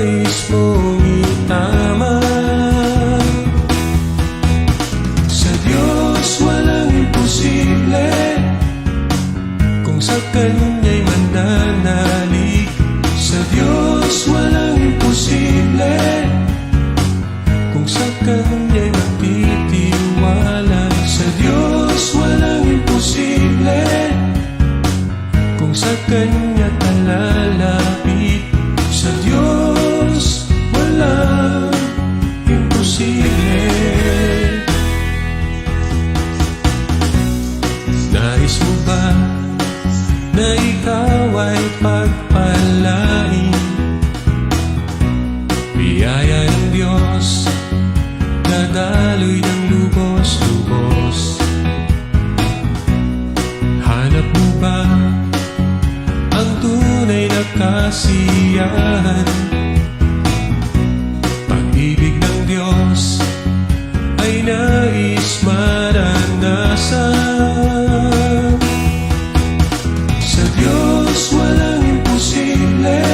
nais mong itama. Sa Diyos walang imposible, kung sa Kanya'y mananalig. Sa Diyos walang imposible, kung sa Kanya'y magtitiwala. Sa Diyos walang imposible, kung sa Kanya ka lalapit. Sa Diyos walang imposible. Nais mo ba na ikaw ay pagpalain? Biyaya ng Diyos, dadaloy ng lubos-lubos. Hanap mo ba ang tunay na kasiyahan? Pag-ibig ng Diyos ay nais maranasan. Sa Diyos walang imposible,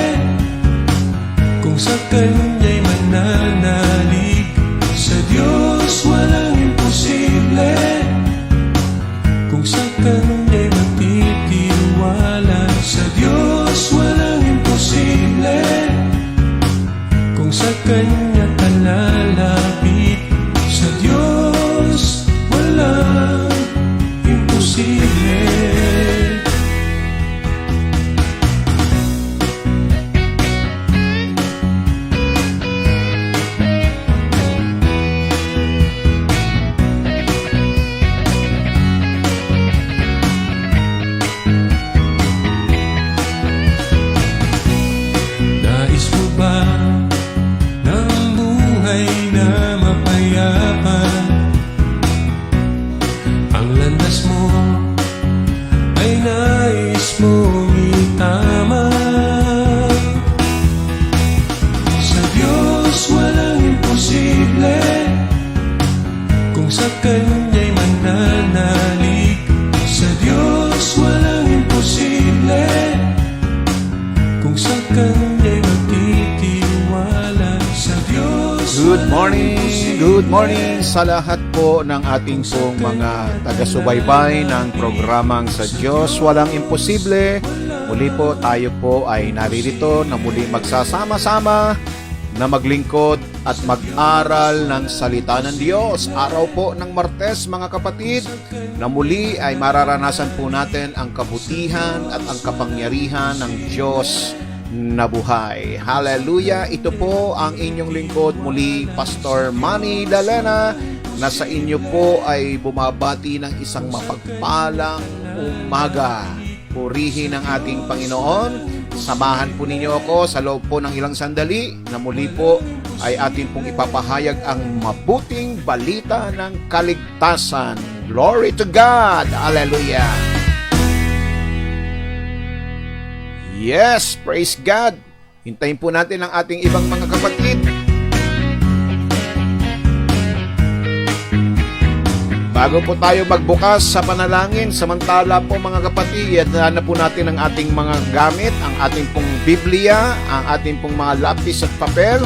kung sa Kanya'y mananalig. Sa Diyos walang imposible, kung sa Kanya'y magtitiwala. Sa Diyos walang imposible, kung sa Kanya ka lalapit. Sa Diyos walang imposible. Nais mo ba ng buhay na mapayapa? Ang landas mo ay nais mong itama. Sa Diyos walang imposible, kung sa Kanya'y mananalig. Sa Diyos walang imposible, kung sa Kanya'y magtitiwala. Sa Diyos Good morning sa lahat po ng ating pong mga taga-subaybay ng programang Sa Diyos Walang Imposible. Muli po tayo po ay naririto na muli magsasama-sama na maglingkod at mag-aral ng salita ng Diyos. Araw po ng Martes mga kapatid, na muli ay mararanasan po natin ang kabutihan at ang kapangyarihan ng Diyos na buhay. Hallelujah! Ito po ang inyong lingkod muli, Pastor Manny Dalena, na sa inyo po ay bumabati ng isang mapagpalang umaga. Purihin ang ating Panginoon. Samahan po ninyo ako sa loob po ng ilang sandali na muli po ay atin pong ipapahayag ang mabuting balita ng kaligtasan. Glory to God! Hallelujah! Yes, praise God. Hintayin po natin ang ating ibang mga kapatid. Bago po tayo magbukas sa panalangin, samantala po mga kapatid, na po natin ang ating mga gamit, ang ating pong Biblia, ang ating pong mga lapis at papel.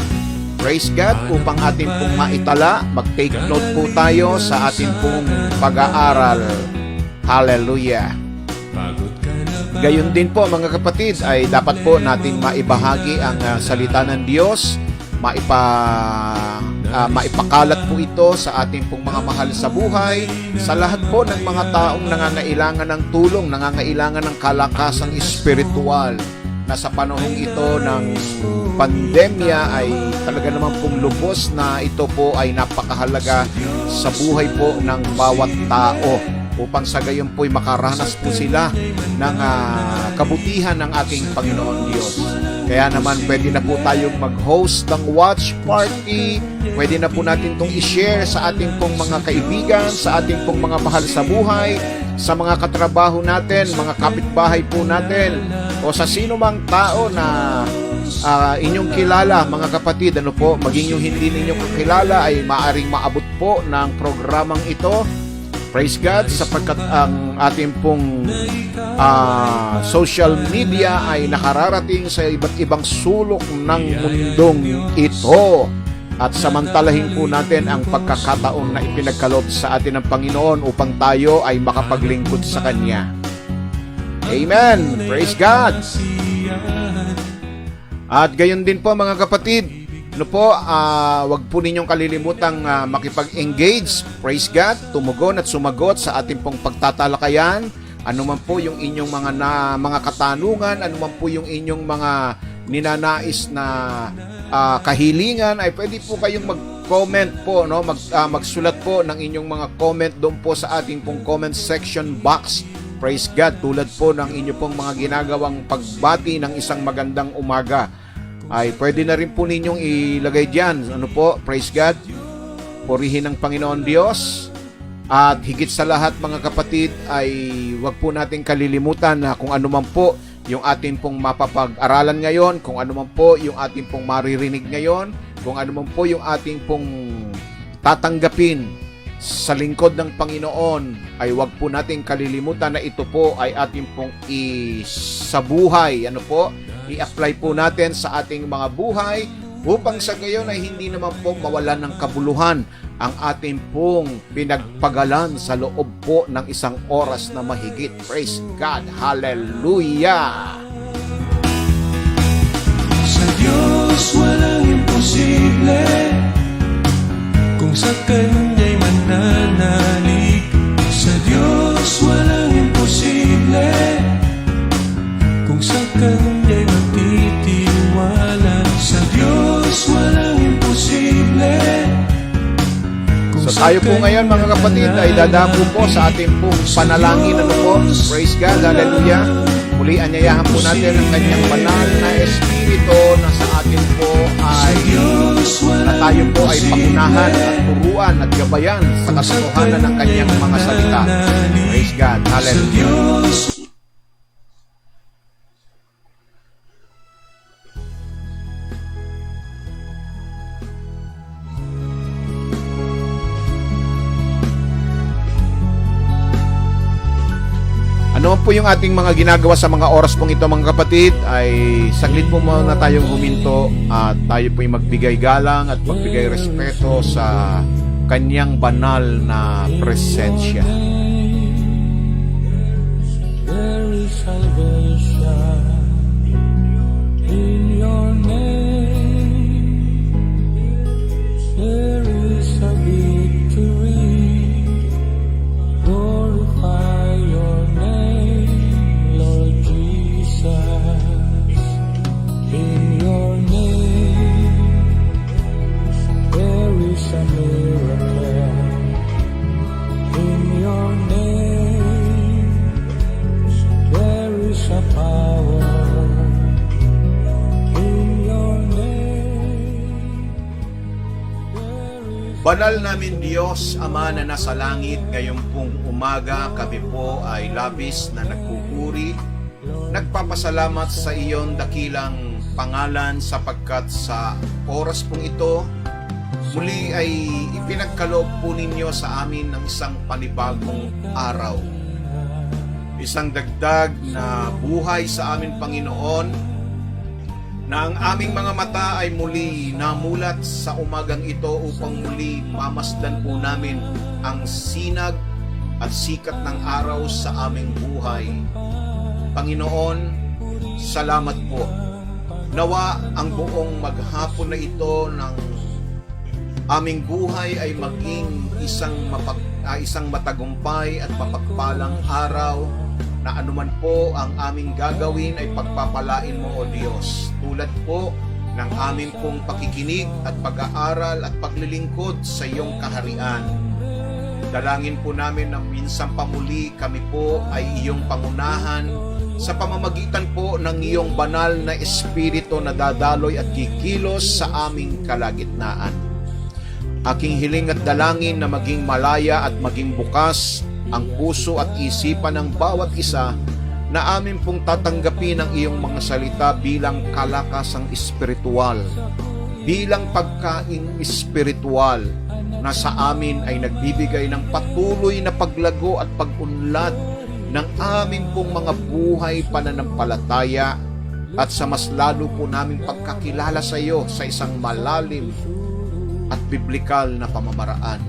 Praise God, upang ating pong maitala, mag-take note po tayo sa ating pong pag-aaral. Hallelujah. Gayon din po mga kapatid, ay dapat po natin maibahagi ang salita ng Diyos, maipakalat po ito sa ating pong mga mahal sa buhay, sa lahat po ng mga taong nangangailangan ng tulong, nangangailangan ng kalakasang espiritual, na sa panahong ito ng pandemya ay talaga naman pong lubos na ito po ay napakahalaga sa buhay po ng bawat tao, upang sa gayon po'y makaranas po sila ng kabutihan ng ating Panginoon Diyos. Kaya naman pwede na po tayong mag-host ng watch party, pwede na po natin itong i-share sa ating pong mga kaibigan, sa ating pong mga mahal sa buhay, sa mga katrabaho natin, mga kapitbahay po natin, o sa sino mang tao na inyong kilala, mga kapatid. Ano po, maging yung hindi ninyo kakilala ay maaring maabot po ng programang ito. Praise God, sapagkat ang ating pong social media ay nakararating sa iba't ibang sulok ng mundong ito. At samantalahin po natin ang pagkakataon na ipinagkaloob sa atin ng Panginoon upang tayo ay makapaglingkod sa Kanya. Amen! Praise God! At gayon din po mga kapatid, wag po ninyong kalilimutang makipag-engage, praise God, tumugon at sumagot sa ating pong pagtatalakayan. Ano man po yung inyong mga katanungan, ano man po yung inyong mga ninanais na kahilingan, ay pwede po kayong mag-comment po, no? Magsulat po ng inyong mga comment doon po sa ating pong comment section box. Praise God, tulad po ng inyo pong mga ginagawang pagbati ng isang magandang umaga. Ay pwede na rin po ninyong ilagay diyan. Ano po? Praise God. Purihin ng Panginoon Diyos. At higit sa lahat mga kapatid ay wag po nating kalilimutan na kung ano man po yung ating pong mapapag-aralan ngayon, kung ano man po yung ating pong maririnig ngayon, kung ano man po yung ating pong tatanggapin sa lingkod ng Panginoon, ay wag po nating kalilimutan na ito po ay ating pong isabuhay. Ano po? I-apply po natin sa ating mga buhay upang sa gayon ay hindi naman po mawalan ng kabuluhan ang ating pong pinagpagalan sa loob po ng isang oras na mahigit. Praise God! Hallelujah! Sa Diyos walang imposible, kung sa Kanya'y mananalig. Sa Diyos walang imposible, kung sa Kanya'y magtitiwala. Sa Diyos walang imposible. So tayo po ngayon mga kapatid ay dadako po sa ating pong panalangin. Ano po? Praise God, hallelujah. Muli anyayahan po natin ang Kanyang banal na Espiritu na sa atin po ay na tayo po ay pangunahan at turuan at gabayan sa katotohanan ng Kanyang mga salita. Praise God, hallelujah. Ano po yung ating mga ginagawa sa mga oras pong ito mga kapatid ay saglit po muna tayong huminto at tayo po yung magbigay galang at magbigay respeto sa Kanyang banal na presensya. There is salvation in your name. There is a victory. Glorify your name, Lord Jesus. In your name, there is a miracle. In your name, there is a power. In your name, there is Banal namin Diyos, Ama na nasa langit, ngayong pong umaga kami po ay labis na nagpupuri, nagpapasalamat sa iyon dakilang pangalan sapagkat sa oras pong ito, muli ay ipinagkaloob po ninyo sa amin ng isang panibagong araw. Isang dagdag na buhay sa amin Panginoon, na ang aming mga mata ay muli namulat sa umagang ito upang muli mamasdan po namin ang sinag at sikat ng araw sa aming buhay. Panginoon, salamat po. Nawa ang buong maghapon na ito ng aming buhay ay maging isang matagumpay at mapagpalang araw na anuman po ang aming gagawin ay pagpapalain mo, O Diyos. Tulad po ng aming pong pakikinig at pag-aaral at paglilingkod sa iyong kaharian. Dalangin po namin na minsan pa muli kami po ay iyong pangunahan sa pamamagitan po ng iyong banal na Espiritu na dadaloy at kikilos sa aming kalagitnaan. Aking hiling at dalangin na maging malaya at maging bukas ang puso at isipan ng bawat isa na amin pong tatanggapin ang iyong mga salita bilang kalakasang espiritual bilang pagkain espiritual na sa amin ay nagbibigay ng patuloy na paglago at pag-unlad ng amin pong mga buhay pananampalataya at sa mas lalo po namin pagkakilala sa iyo sa isang malalim at biblikal na pamamaraan.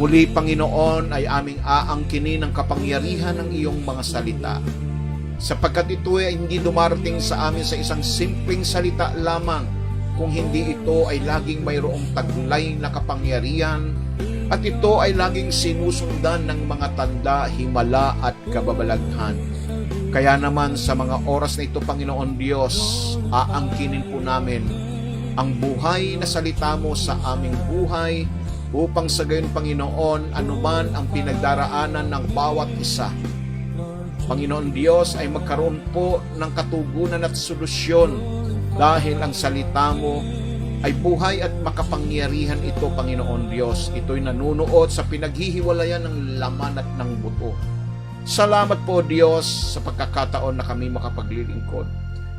Muli, Panginoon, ay aming aangkinin ang kapangyarihan ng iyong mga salita, sapagkat ito ay hindi dumarating sa amin sa isang simpleng salita lamang, kung hindi ito ay laging mayroong taglay na kapangyarihan at ito ay laging sinusundan ng mga tanda, himala at kababalaghan. Kaya naman sa mga oras na ito, Panginoon Diyos, aangkinin po namin ang buhay na salita mo sa aming buhay upang sa gayon, Panginoon, anuman ang pinagdaraanan ng bawat isa, Panginoon Diyos, ay magkaroon po ng katugunan at solusyon dahil ang salita mo ay buhay at makapangyarihan ito, Panginoon Diyos. Ito'y nanunuot sa pinaghihiwalayan ng laman at ng buto. Salamat po, Diyos, sa pagkakataon na kami makapaglilingkod.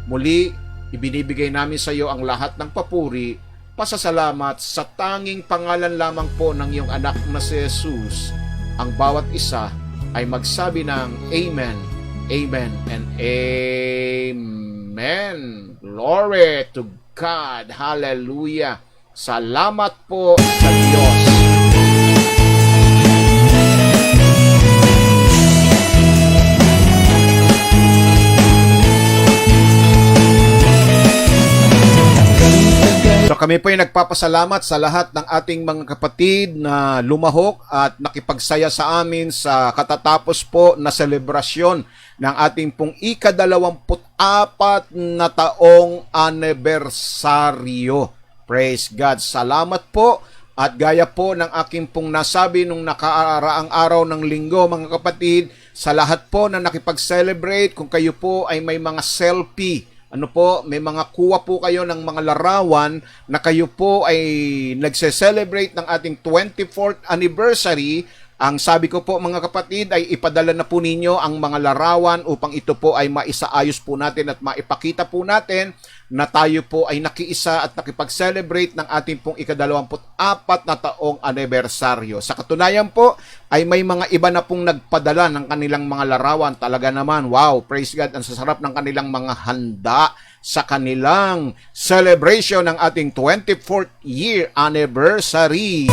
Muli, ibinibigay namin sa iyo ang lahat ng papuri, pasasalamat sa tanging pangalan lamang po ng iyong anak na si Jesus. Ang bawat isa ay magsabi ng Amen, Amen, and Amen. Glory to God. Hallelujah. Salamat po sa Diyos. So kami po ay nagpapasalamat sa lahat ng ating mga kapatid na lumahok at nakipagsaya sa amin sa katatapos po na selebrasyon ng ating pong ika-24 na taong anibersaryo. Praise God. Salamat po. At gaya po ng aking pong nasabi nung nakaaraang araw ng linggo, mga kapatid, sa lahat po na nakipag-celebrate, kung kayo po ay may mga selfie, may mga kuha po kayo ng mga larawan na kayo po ay nagse-celebrate ng ating 24th anniversary, ang sabi ko po, mga kapatid, ay ipadala na po ninyo ang mga larawan upang ito po ay maisaayos po natin at maipakita po natin na tayo po ay nakiisa at nakipag-celebrate ng ating pong ika-24 na taong anibersaryo. Sa katunayan po, ay may mga iba na pong nagpadala ng kanilang mga larawan. Talaga naman, wow, praise God, ang sasarap ng kanilang mga handa sa kanilang celebration ng ating 24th year anniversary.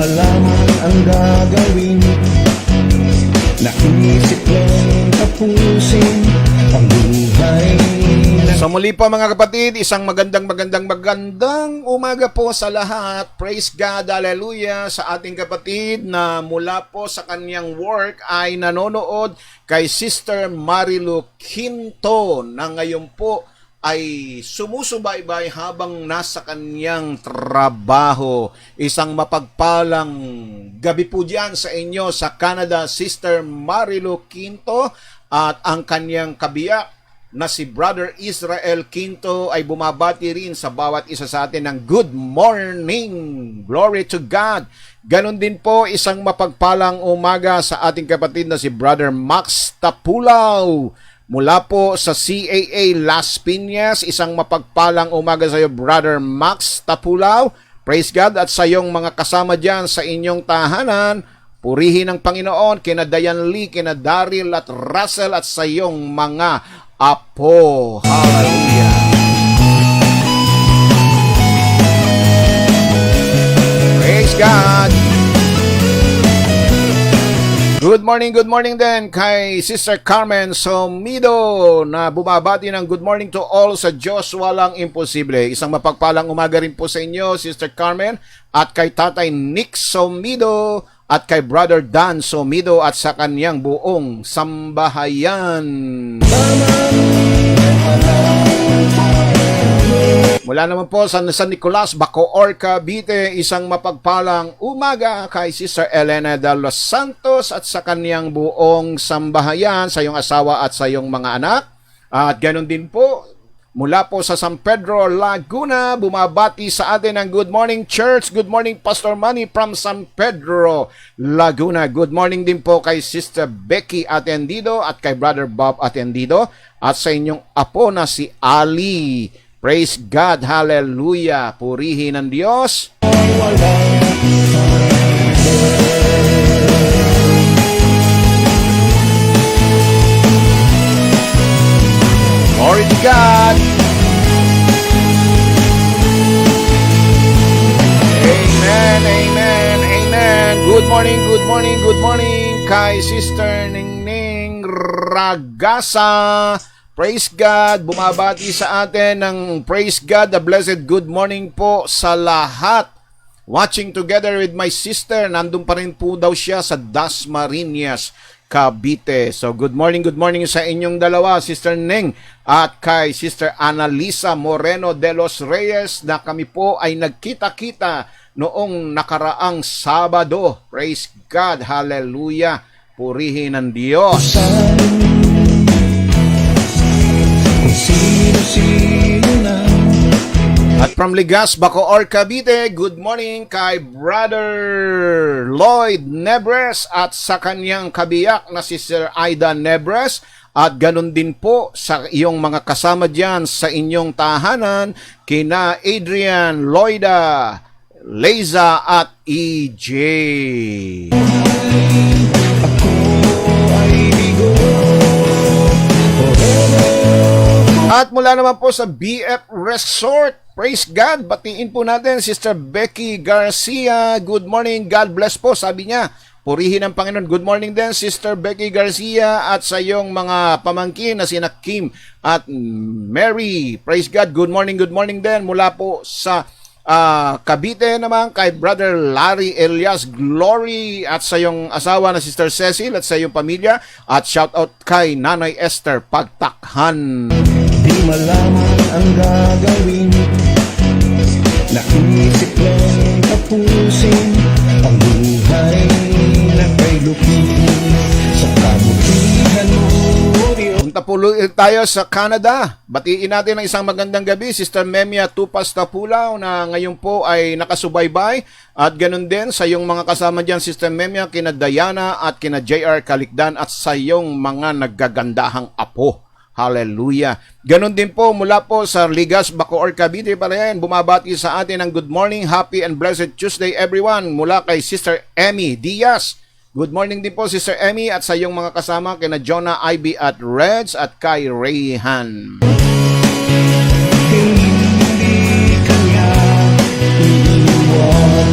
Malaman ang gagawin, naisip lang tapusin ang buhay. So muli po, mga kapatid, isang magandang umaga po sa lahat. Praise God, hallelujah, sa ating kapatid na mula po sa kanyang work ay nanonood kay Sister Marilu Quinto na ngayon po ay sumusubaybay habang nasa kanyang trabaho. Isang mapagpalang gabi po diyan sa inyo sa Canada, Sister Marilu Quinto, at ang kanyang kabiyak na si Brother Israel Quinto ay bumabati rin sa bawat isa sa atin ng good morning. Glory to God. Ganon din po, isang mapagpalang umaga sa ating kapatid na si Brother Max Tapulaw mula po sa CAA Las Piñas. Isang mapagpalang umaga sa iyo, Brother Max Tapulaw. Praise God. At sa iyong mga kasama dyan sa inyong tahanan, purihin ang Panginoon, kina Diane Lee, kina Daryl at Russell, at sa iyong mga apo. Hallelujah. Praise God. Good morning din kay Sister Carmen Somido na bumabati ng good morning to all sa Diyos Walang Imposible. Isang mapagpalang umaga rin po sa inyo, Sister Carmen, at kay Tatay Nick Somido, at kay Brother Dan Somido, at sa kanyang buong sambahayan. Mula naman po sa San Nicolas, Bacoor, Cavite, isang mapagpalang umaga kay Sister Elena de los Santos at sa kanyang buong sambahayan, sa iyong asawa at sa iyong mga anak. At ganoon din po, mula po sa San Pedro, Laguna. Bumabati sa atin ng Good Morning Church. Good morning, Pastor Manny from San Pedro, Laguna. Good morning din po kay Sister Becky Atendido at kay Brother Bob Atendido at sa inyong apo na si Ali. Praise God, hallelujah. Purihin ang Diyos. Glory to God. Amen, amen, amen. Good morning, good morning, good morning kay Sister Ningning Ragasa. Praise God. Bumabati sa atin ng praise God. The blessed good morning po sa lahat. Watching together with my sister. Nandun pa rin po daw siya sa Dasmariñas, Cavite. So good morning sa inyong dalawa, Sister Ning at kay Sister Annalisa Moreno de los Reyes na kami po ay nagkita-kita noong nakaraang Sabado. Praise God, hallelujah. Purihin ang Diyos. Kung sino-sino na At from Ligas, Bacoor, Cavite, good morning kay Brother Lloyd Nebres at sa kanyang kabiyak na si Sir Aida Nebres. At ganun din po sa iyong mga kasama dyan sa inyong tahanan, kina Adrian, Lloyda, Leiza at EJ. At mula naman po sa BF Resort, praise God, batiin po natin Sister Becky Garcia. Good morning, God bless po, sabi niya. Purihin ang Panginoon. Good morning din, Sister Becky Garcia at sa iyong mga pamangkin na sina Kim at Mary. Praise God, good morning din mula po sa Cavite naman kay Brother Larry Elias Glory at sa iyong asawa na Sister Cecil at sa iyong pamilya. At shout out kay Nanay Esther Pagtakhan. Di malaman ang gagawin, naisip lang tapusin ang buhay na kay lupin sa kabutihan mo, Diyos. Punta po tayo sa Canada. Batiin natin ang isang magandang gabi, Sister Memia Tupas Tapulaw na ngayon po ay nakasubaybay. At ganun din sa iyong mga kasama dyan, Sister Memia, kina Diana at kina JR Kalikdan at sa iyong mga naggagandahang apo. Hallelujah. Ganon din po mula po sa Ligas, Bacoor, Cavite pa rin. Bumabati sa atin ng good morning, happy and blessed Tuesday everyone mula kay Sister Emmy Diaz. Good morning din po Sister Emmy at sa iyong mga kasama kina Jonah, Ivy at Reds at kay Rayhan. Hindi kanya iiwan.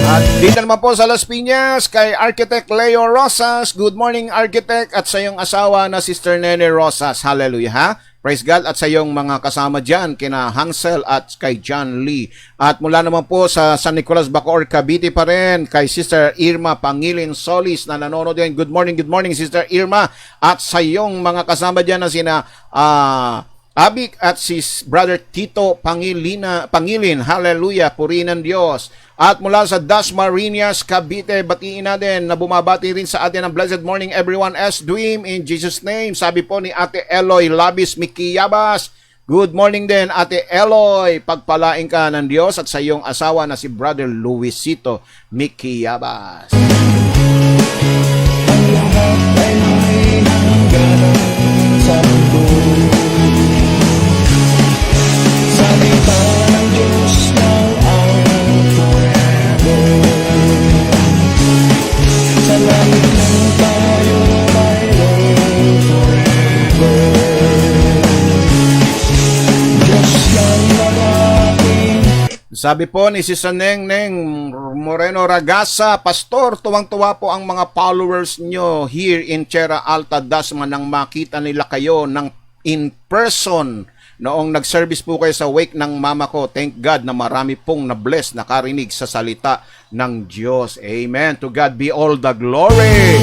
At dito naman po sa Las Piñas kay Architect Leo Rosas. Good morning Architect at sa iyong asawa na Sister Nene Rosas. Hallelujah ha. Praise God at sa iyong mga kasama dyan kina Hansel at kay John Lee. At mula naman po sa San Nicolas, Bacoor, Cavite pa rin kay Sister Irma Pangilin Solis na nanonood din. Good morning Sister Irma at sa iyong mga kasama dyan na sina Abik at si Brother Tito Pangilin. Hallelujah, purihin ng Diyos. At mula sa Dasmariñas, Cavite, batiin natin na bumabati rin sa atin ng blessed morning everyone as dream in Jesus name. Sabi po ni Ate Eloy Labis Mikiyabas. Good morning din Ate Eloy. Pagpalain ka ng Diyos at sa iyong asawa na si Brother Luisito Mikiyabas. Ang lahat ay may hangganan sa mundo. Salita ng Diyos ng forever. Sa langit lang tayo mayroon forever. Diyos ng malaking. Sabi po ni Sister Neng Moreno Ragasa, Pastor, tuwang-tuwa po ang mga followers nyo here in Sierra Alta, Dasma nang makita nila kayo ng in person noong nag-service po kayo sa wake ng mama ko. Thank God na marami pong na-bless, nakarinig sa salita ng Diyos. Amen. To God be all the glory.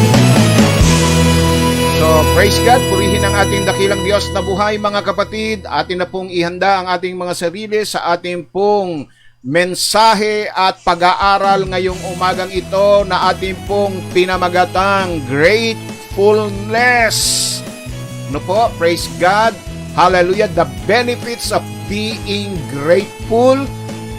So, praise God. Purihin ang ating dakilang Diyos na buhay, mga kapatid. Atin na pong ihanda ang ating mga sarili sa ating pong mensahe at pag-aaral ngayong umagang ito na ating pong pinamagatang gratefulness. No po, praise God. Hallelujah. The benefits of being grateful.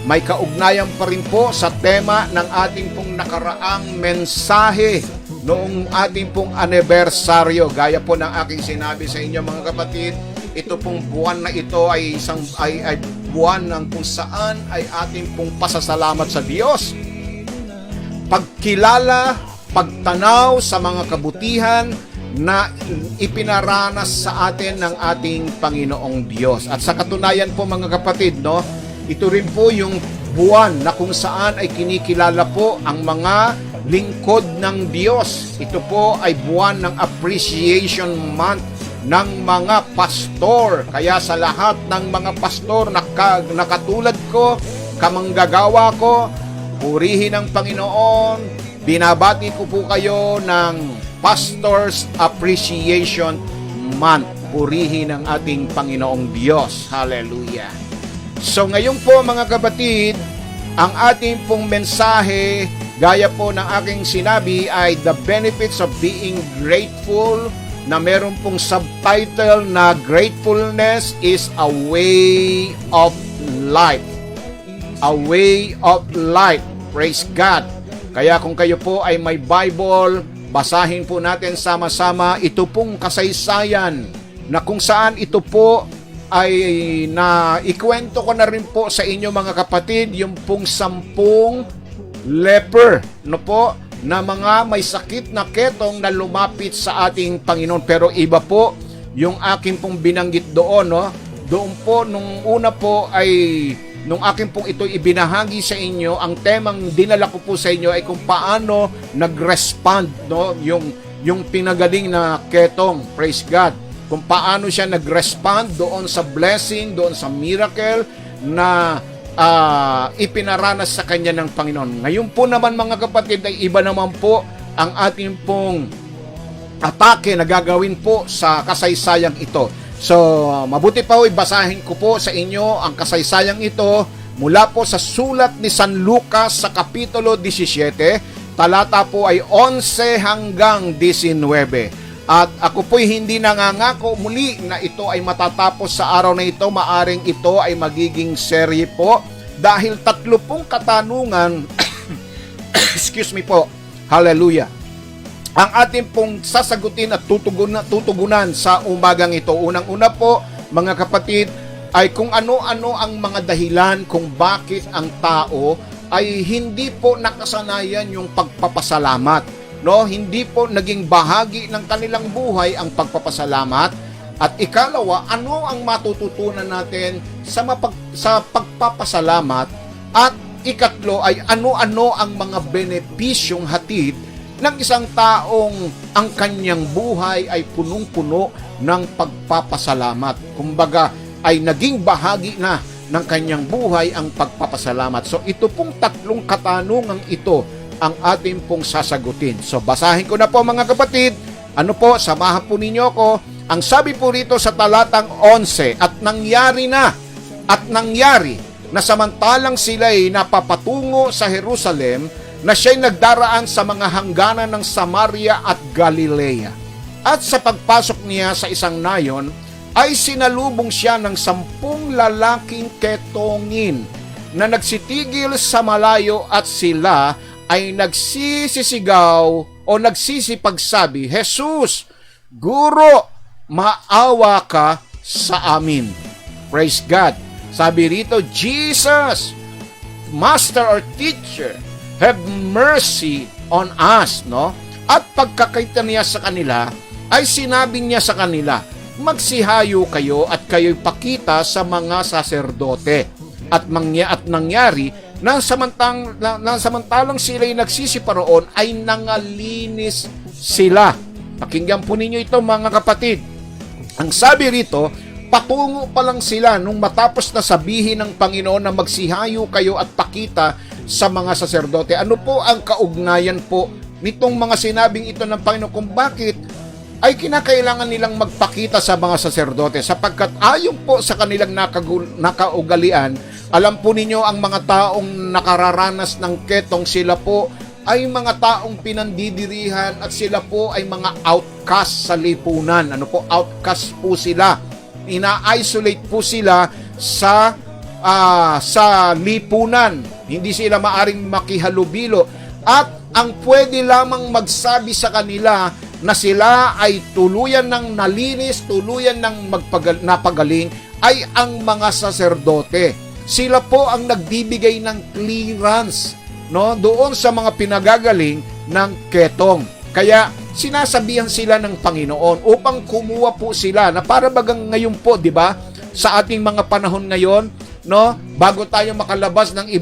May kaugnayan pa rin po sa tema ng ating pong nakaraang mensahe noong ating pong anibersaryo. Gaya po ng aking sinabi sa inyo mga kapatid, ito pong buwan na ito ay ay buwan ng kung saan ay ating pong pasasalamat sa Diyos. Pagkilala, pagtanaw sa mga kabutihan na ipinaranas sa atin ng ating Panginoong Diyos. At sa katunayan po mga kapatid, no, ito rin po yung buwan na kung saan ay kinikilala po ang mga lingkod ng Diyos. Ito po ay buwan ng appreciation month ng mga pastor. Kaya sa lahat ng mga pastor na katulad ko, kamanggagawa ko, purihin ang Panginoon. Binabati ko po kayo ng Pastors Appreciation Month. Purihin ang ating Panginoong Diyos. Hallelujah. So ngayon po mga kapatid, ang ating pong mensahe, gaya po ng aking sinabi, ay the benefits of being grateful, na meron pong subtitle na gratefulness is a way of life. A way of life. Praise God. Kaya kung kayo po ay may Bible, basahin po natin sama-sama ito pong kasaysayan na kung saan ito po ay na ikwento ko na rin po sa inyo mga kapatid, yung pong 10 leper, no po, na mga may sakit na ketong na lumapit sa ating Panginoon. Pero iba po yung aking pong binanggit doon, no? Doon po, nung una po ay, nung aking pong ito ibinahagi sa inyo, ang temang dinala ko po sa inyo ay kung paano nag-respond, no? Yung pinagaling na ketong, praise God. Kung paano siya nag-respond doon sa blessing, doon sa miracle na ipinaranas sa kanya ng Panginoon. Ngayon po naman mga kapatid ay iba naman po ang ating pong atake na gagawin po sa kasaysayang ito. So, mabuti pa ho, basahin ko po sa inyo ang kasaysayang ito mula po sa sulat ni San Lucas sa Kapitulo 17, talata po ay 11 hanggang 19. At ako po'y hindi nangangako muli na ito ay matatapos sa araw na ito. Maaring ito ay magiging serye po dahil 30 katanungan excuse me po, hallelujah, ang ating pong sasagutin at tutugunan sa umagang ito. Unang-una po mga kapatid ay kung ano-ano ang mga dahilan kung bakit ang tao ay hindi po nakasanayan yung pagpapasalamat. No, hindi po naging bahagi ng kanilang buhay ang pagpapasalamat. At ikalawa, ano ang matututunan natin sa pagpapasalamat? At ikatlo ay ano-ano ang mga benepisyong hatid ng isang taong ang kanyang buhay ay punong-puno ng pagpapasalamat. Kumbaga ay naging bahagi na ng kanyang buhay ang pagpapasalamat. So ito pong 3 katanungang ito ang ating pong sasagutin. So basahin ko na po mga kapatid. Ano po, samahan po ninyo ko. Ang sabi po rito sa talatang 11, at nangyari na samantalang sila'y napapatungo sa Jerusalem, na siya'y nagdaraan sa mga hangganan ng Samaria at Galilea. At sa pagpasok niya sa isang nayon, ay sinalubong siya ng 10 lalaking ketongin na nagsitigil sa malayo, at sila ay nagsisisigaw o nagsisipagsabi, Jesus, Guro, maawa ka sa amin. Praise God. Sabi rito, Jesus, Master or Teacher, have mercy on us, no? At pagkakaita niya sa kanila, ay sinabi niya sa kanila, magsihayo kayo at kayo'y pakita sa mga saserdote. At nangyari na samantalang sila'y nagsisiparoon ay nangalinis sila. Pakinggan po ninyo ito mga kapatid. Ang sabi rito, patungo pa lang sila nung matapos na sabihin ng Panginoon na magsihayo kayo at pakita sa mga saserdote. Ano po ang kaugnayan po nitong mga sinabing ito ng Panginoon kung bakit ay kinakailangan nilang magpakita sa mga saserdote? Sapagkat ayon po sa kanilang nakaugalian, alam po ninyo ang mga taong nakararanas ng ketong, sila po ay mga taong pinandidirihan at sila po ay mga outcast sa lipunan. Ano po? Outcast po sila. Ina-isolate po sila sa lipunan. Hindi sila maaring makihalubilo. At ang pwede lamang magsabi sa kanila na sila ay tuluyan ng nalinis, tuluyan ng napagaling, ay ang mga saserdote. Sila po ang nagbibigay ng clearance, no, doon sa mga pinagagaling ng ketong. Kaya sinasabihan sila ng Panginoon upang kumuha po sila na para bagang ngayon po, 'di ba? Sa ating mga panahon ngayon, no, bago tayo makalabas ng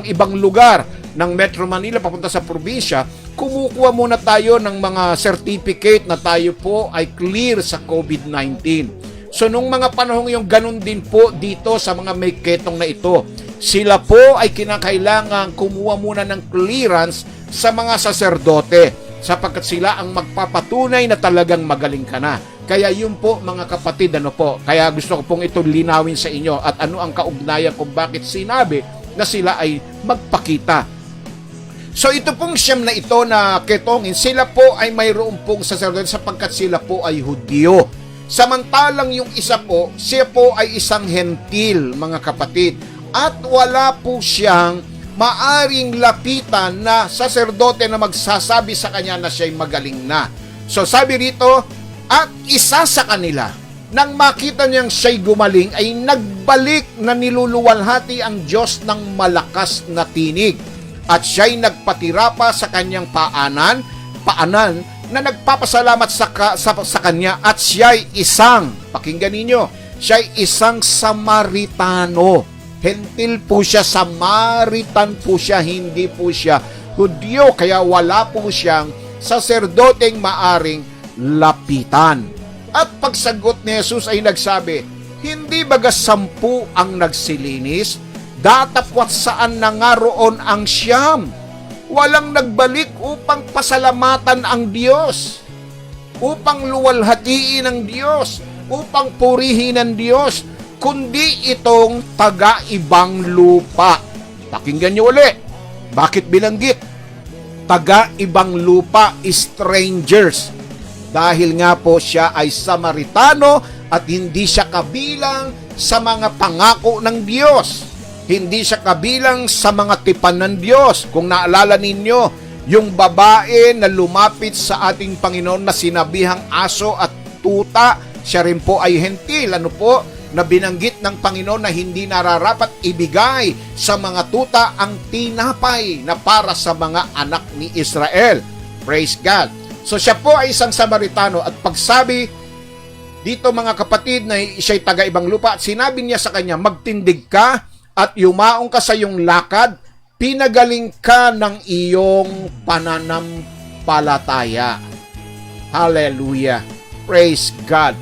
ibang lugar ng Metro Manila papunta sa probinsya, kumukuha muna tayo ng mga certificate na tayo po ay clear sa COVID-19. So nung mga panahon yung ganun din po dito sa mga may ketong na ito. Sila po ay kinakailangan kumuha muna ng clearance sa mga saserdote sapagkat sila ang magpapatunay na talagang magaling ka na. Kaya yun po mga kapatid, ano po, kaya gusto ko pong ito linawin sa inyo at ano ang kaugnayan kung bakit sinabi na sila ay magpakita. So ito pong siyam na ito na ketongin, sila po ay mayroon pong saserdote sapagkat sila po ay Hudyo. Samantalang yung isa po, siya po ay isang hentil, mga kapatid. At wala po siyang maaring lapitan na saserdote na magsasabi sa kanya na siya'y magaling na. So sabi rito, at isa sa kanila, nang makita niyang siya'y gumaling, ay nagbalik na niluluwalhati ang Diyos ng malakas na tinig. At siya'y nagpatira pa sa kanyang paanan na nagpapasalamat sa kanya at siya'y isang, pakinggan ninyo, siya'y isang Samaritano. Hentil po siya, Samaritan po siya, hindi po siya Hudyo, kaya wala po siyang saserdoteng maaring lapitan. At pagsagot ni Jesus ay nagsabi, hindi baga 10 ang nagsilinis, datapwat saan na nga roon ang 9? Walang nagbalik upang pasalamatan ang Diyos, upang luwalhatiin ang Diyos, upang purihin ang Diyos, kundi itong taga-ibang lupa. Pakinggan niyo ulit. Bakit binanggit? Taga-ibang lupa, strangers. Dahil nga po siya ay Samaritano at hindi siya kabilang sa mga pangako ng Diyos. Hindi siya kabilang sa mga tipan ng Diyos. Kung naalala ninyo, yung babae na lumapit sa ating Panginoon na sinabihang aso at tuta, siya rin po ay hentil. Ano po? Na binanggit ng Panginoon na hindi nararapat ibigay sa mga tuta ang tinapay na para sa mga anak ni Israel. Praise God. So siya po ay isang Samaritano at pagsabi dito mga kapatid na siya'y taga-ibang lupa at sinabi niya sa kanya, magtindig ka at yumaong ka sa iyong lakad, pinagaling ka ng iyong pananampalataya. Hallelujah. Praise God.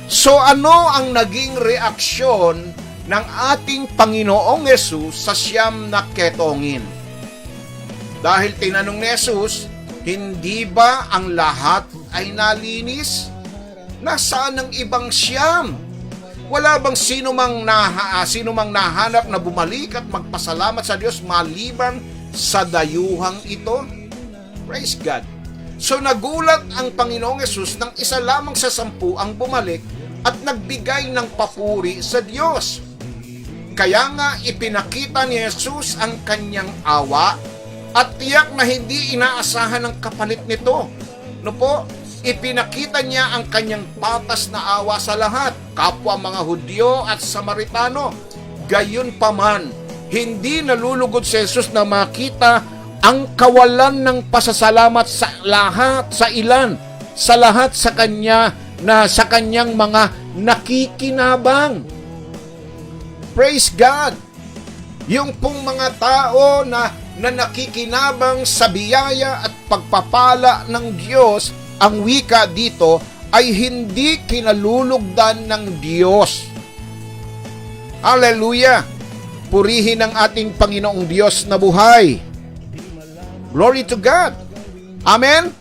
So ano ang naging reaksyon ng ating Panginoong Yesus sa siyam na ketongin? Dahil tinanong ni Jesus, hindi ba ang lahat ay nalinis? Nasaan ang ibang siyam? Wala bang sino mang nahanap na bumalik at magpasalamat sa Diyos maliban sa dayuhang ito? Praise God. So nagulat ang Panginoong Yesus nang isa lamang sa 10 ang bumalik at nagbigay ng papuri sa Diyos. Kaya nga ipinakita ni Jesus ang kanyang awa at tiyak na hindi inaasahan ng kapalit nito. No po? Ipinakita niya ang kanyang patas na awa sa lahat, kapwa mga Hudyo at Samaritano. Gayunpaman, hindi nalulugod si Jesus na makita ang kawalan ng pasasalamat sa lahat, sa lahat sa kanya na sa kanyang mga nakikinabang. Praise God! Yung pong mga tao na nakikinabang sa biyaya at pagpapala ng Diyos, ang wika dito ay hindi kinalulugdan ng Diyos. Hallelujah! Purihin ang ating Panginoong Diyos na buhay. Glory to God! Amen?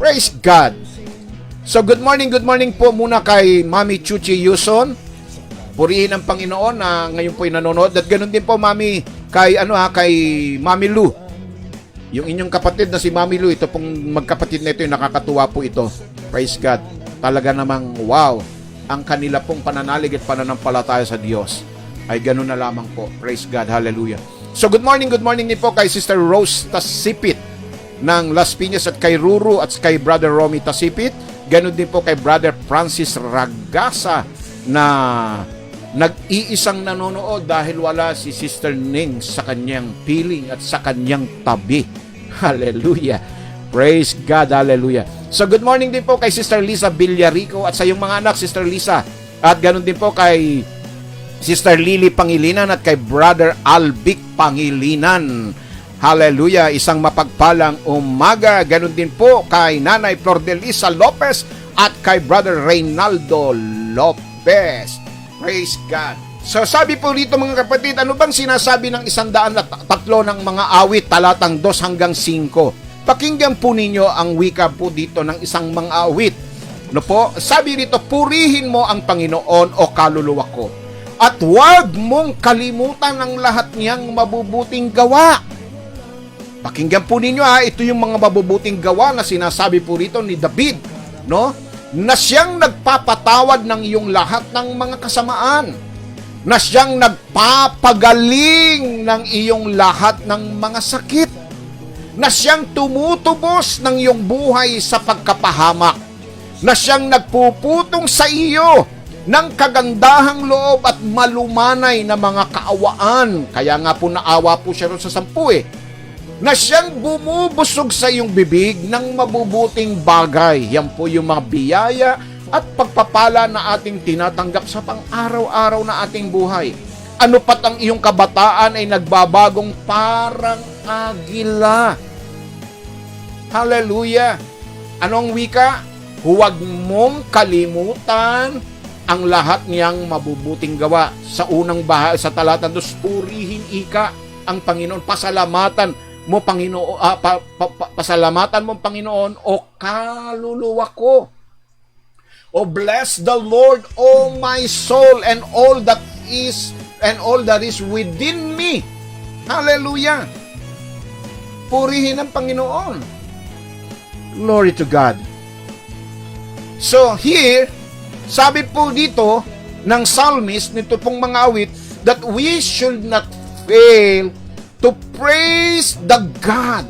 Praise God! So good morning po muna kay Mami Chuchi Yuson. Purihin ang Panginoon na ngayon po ay nanonood. At ganoon din po, Mami, kay Mami Lou. Yung inyong kapatid na si Mami Lou, ito pong magkapatid na ito, yung nakakatuwa po ito. Praise God. Talaga namang wow. Ang kanila pong pananalig at pananampalataya sa Diyos ay ganoon na lamang po. Praise God. Hallelujah. So good morning din po kay Sister Rose Tasipit ng Las Piñas at kay Ruru at kay Brother Romy Tasipit. Ganoon din po kay Brother Francis Ragasa na nag-iisang nanonood dahil wala si Sister Ning sa kanyang piling at sa kanyang tabi. Hallelujah. Praise God. Hallelujah. So good morning din po kay Sister Lisa Villarico at sa iyong mga anak, Sister Lisa. At ganoon din po kay Sister Lily Pangilinan at kay Brother Albic Pangilinan. Hallelujah. Isang mapagpalang umaga. Ganoon din po kay Nanay Flordelisa Lopez at kay Brother Reynaldo Lopez. Praise God. So sabi po rito mga kapatid, ano bang sinasabi ng 103 ng mga awit talatang 2 hanggang 5? Pakinggan po ninyo ang wika po dito ng isang mga awit. No po? Sabi rito, purihin mo ang Panginoon o kaluluwa ko. At huwag mong kalimutan ang lahat niyang mabubuting gawa. Pakinggan po ninyo ito yung mga mabubuting gawa na sinasabi po rito ni David, no? Na siyang nagpapatawad ng iyong lahat ng mga kasamaan, na siyang nagpapagaling ng iyong lahat ng mga sakit, na siyang tumutubos ng iyong buhay sa pagkapahamak, na siyang nagpuputong sa iyo ng kagandahang loob at malumanay na mga kaawaan. Kaya nga po naawa po siya ron sa 10 na siyang bumubusog sa iyong bibig ng mabubuting bagay. Yan po yung mga biyaya at pagpapala na ating tinatanggap sa pang-araw-araw na ating buhay. Ano pat ang iyong kabataan ay nagbabagong parang agila. Hallelujah! Anong wika? Huwag mong kalimutan ang lahat niyang mabubuting gawa. Sa unang bahagi, sa talata 2, purihin ika ang Panginoon, pasalamatan mo Panginoon, pasalamatan mo Panginoon o kaluluwa ko. O bless the Lord, O my soul, and all that is within me. Hallelujah. Purihin ang Panginoon. Glory to God. So here, sabi po dito ng psalmist, nito pong mga awit, that we should not fail to praise the God,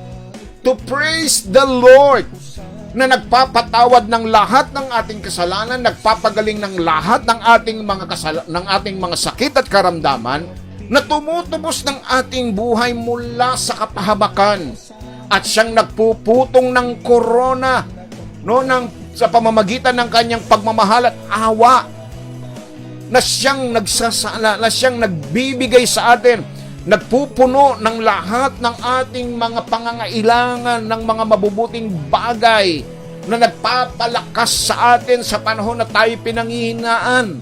to praise the Lord, na nagpapatawad ng lahat ng ating kasalanan, nagpapagaling ng lahat ng ating mga sakit at karamdaman, na tumutubos ng ating buhay mula sa kapahabakan, at siyang nagpuputong ng korona, no, sa pamamagitan ng kanyang pagmamahal at awa, na siyang nagsasala, na siyang nagbibigay sa atin, nagpupuno ng lahat ng ating mga pangangailangan ng mga mabubuting bagay, na nagpapalakas sa atin sa panahon na tayo pinanghihinaan.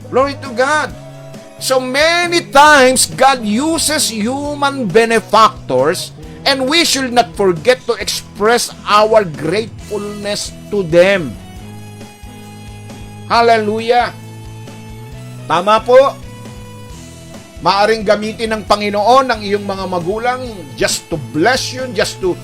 Glory to God. So many times God uses human benefactors, and we should not forget to express our gratefulness to them. Hallelujah. Tama po. Maaring gamitin ng Panginoon ang iyong mga magulang just to bless you, just to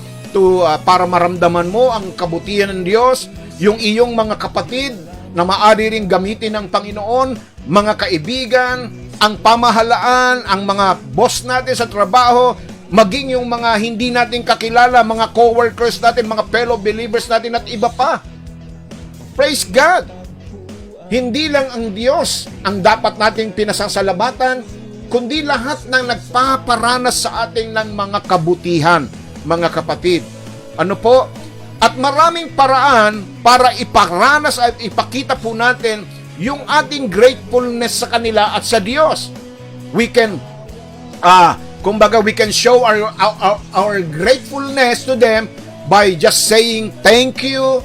para maramdaman mo ang kabutihan ng Diyos. Yung iyong mga kapatid na maaari ring gamitin ng Panginoon, mga kaibigan, ang pamahalaan, ang mga boss natin sa trabaho, maging yung mga hindi natin kakilala, mga co-workers natin, mga fellow believers natin at iba pa. Praise God! Hindi lang ang Diyos ang dapat nating pinasasalamatan, kundi lahat ng nagpaparanas sa ating ng mga kabutihan, mga kapatid. Ano po? At maraming paraan para iparanas at ipakita po natin yung ating gratefulness sa kanila at sa Diyos. We can, kumbaga, we can show our gratefulness to them by just saying thank you.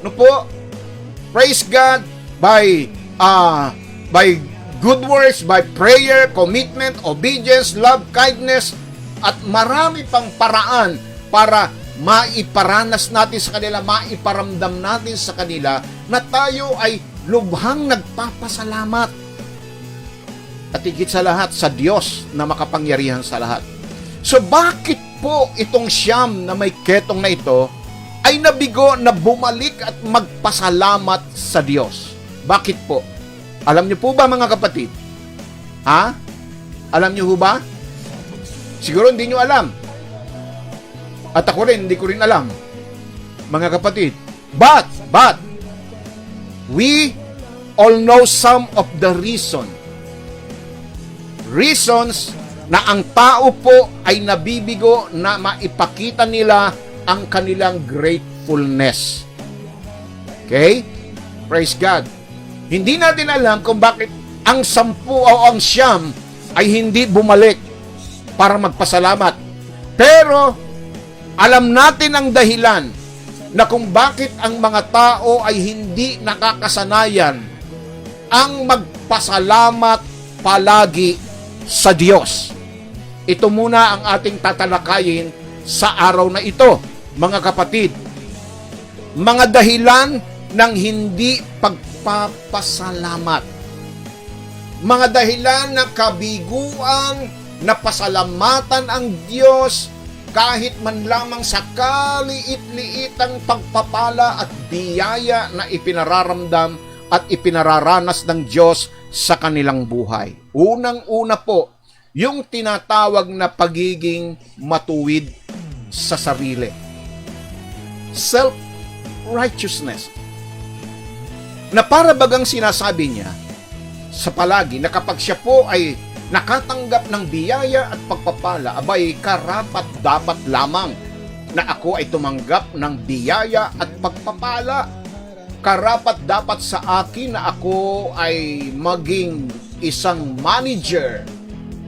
No po? Praise God by good words, by prayer, commitment, obedience, love, kindness, at marami pang paraan para maiparanas natin sa kanila, maiparamdam natin sa kanila na tayo ay lubhang nagpapasalamat. At higit sa lahat, sa Diyos na makapangyarihan sa lahat. So bakit po itong siyam na may ketong na ito ay nabigo na bumalik at magpasalamat sa Diyos? Bakit po? Alam niyo po ba, mga kapatid? Ha? Alam niyo po ba? Siguro hindi niyo alam. At ako rin, hindi ko rin alam. Mga kapatid. But, we all know some of the reasons na ang tao po ay nabibigo na maipakita nila ang kanilang gratefulness. Okay? Praise God. Hindi natin alam kung bakit ang 10 o ang 9 ay hindi bumalik para magpasalamat. Pero, alam natin ang dahilan na kung bakit ang mga tao ay hindi nakakasanayan ang magpasalamat palagi sa Diyos. Ito muna ang ating tatalakayin sa araw na ito, mga kapatid. Mga dahilan ng hindi pagpapasalamat. Mga dahilan ng kabiguan na pasalamatan ang Diyos kahit man lamang sa kaliit-liitang pagpapala at biyaya na ipinararamdam at ipinararanas ng Diyos sa kanilang buhay. Unang-una po, yung tinatawag na pagiging matuwid sa sarili. Self-righteousness. Na para bagang sinasabi niya sa palagi na kapag siya po ay nakatanggap ng biyaya at pagpapala, abay karapat dapat lamang na ako ay tumanggap ng biyaya at pagpapala. Karapat dapat sa akin na ako ay maging isang manager.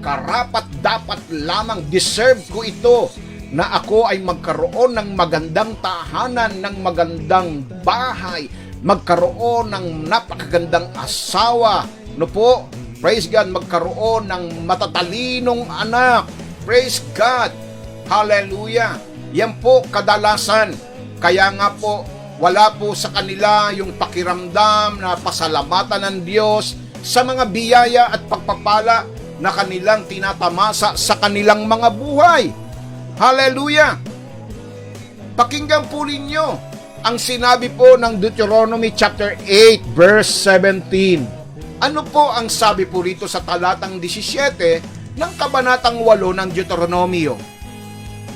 Karapat dapat lamang, deserve ko ito, na ako ay magkaroon ng magandang tahanan, ng magandang bahay, magkaroon ng napakagandang asawa, no po? Praise God, magkaroon ng matatalinong anak. Praise God. Hallelujah. Yan po kadalasan. Kaya nga po, wala po sa kanila yung pakiramdam na pasalamatan ng Diyos sa mga biyaya at pagpapala na kanilang tinatamasa sa kanilang mga buhay. Hallelujah. Pakinggan po ninyo ang sinabi po ng Deuteronomy chapter 8 verse 17. Ano po ang sabi po rito sa talatang 17 ng kabanatang 8 ng Deuteronomio?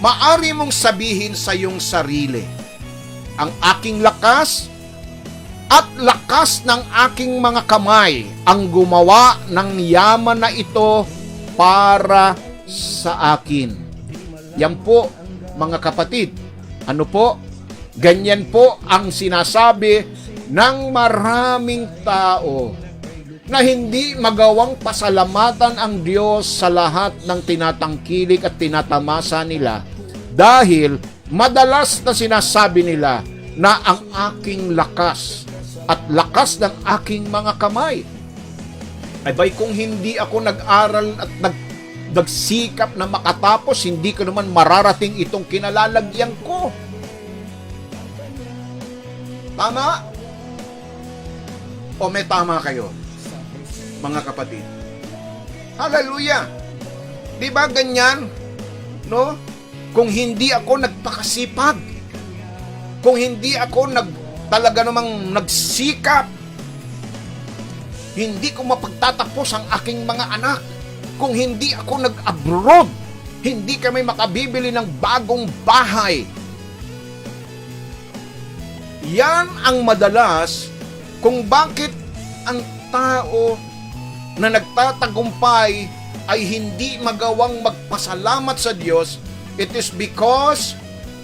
Maari mong sabihin sa iyong sarili, ang aking lakas at lakas ng aking mga kamay ang gumawa ng yaman na ito para sa akin. Yan po, mga kapatid. Ano po? Ganyan po ang sinasabi ng maraming tao na hindi magawang pasalamatan ang Diyos sa lahat ng tinatangkilik at tinatamasa nila dahil madalas na sinasabi nila na ang aking lakas at lakas ng aking mga kamay. Ay bay, kung hindi ako nag-aral at nagsikap na makatapos, hindi ko naman mararating itong kinalalagyan ko. Tama? O may tama kayo, mga kapatid? Hallelujah! Di ba ganyan? No? Kung hindi ako nagpakasipag, kung hindi ako talaga namang nagsikap, hindi ko mapagtatapos ang aking mga anak. Kung hindi ako nag-abroad, hindi kami makabibili ng bagong bahay. Yan ang madalas kung bakit ang tao na nagtatagumpay ay hindi magawang magpasalamat sa Diyos. It is because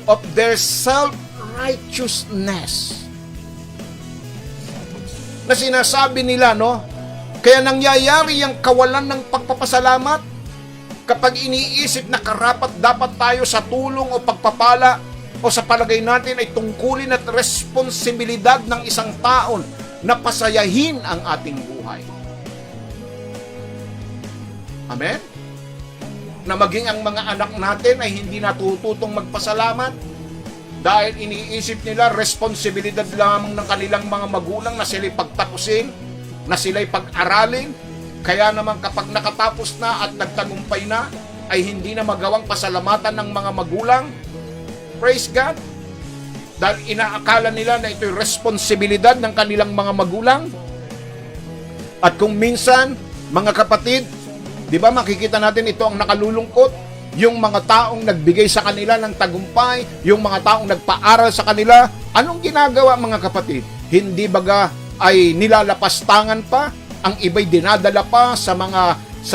of their self-righteousness. Na sinasabi nila, no? Kaya nangyayari ang kawalan ng pagpapasalamat kapag iniisip na karapat dapat tayo sa tulong o pagpapala o sa palagay natin ay tungkulin at responsibilidad ng isang taon na pasayahin ang ating buhay. Amen? Na maging ang mga anak natin ay hindi natututong magpasalamat. dahil iniisip nila responsibilidad lamang ng kanilang mga magulang na sila'y pagtapusin, na sila'y pag-aralin. Kaya naman kapag nakatapos na at nagtagumpay na, ay hindi na magawang pasalamatan ng mga magulang. Praise God! Dahil inaakala nila na ito'y responsibilidad ng kanilang mga magulang. At kung minsan, mga kapatid, di ba makikita natin ito ang nakalulungkot? Yung mga taong nagbigay sa kanila ng tagumpay, yung mga taong nagpaaral sa kanila, anong ginagawa mga kapatid? Hindi baga ay nilalapastangan pa? Ang iba'y dinadala pa sa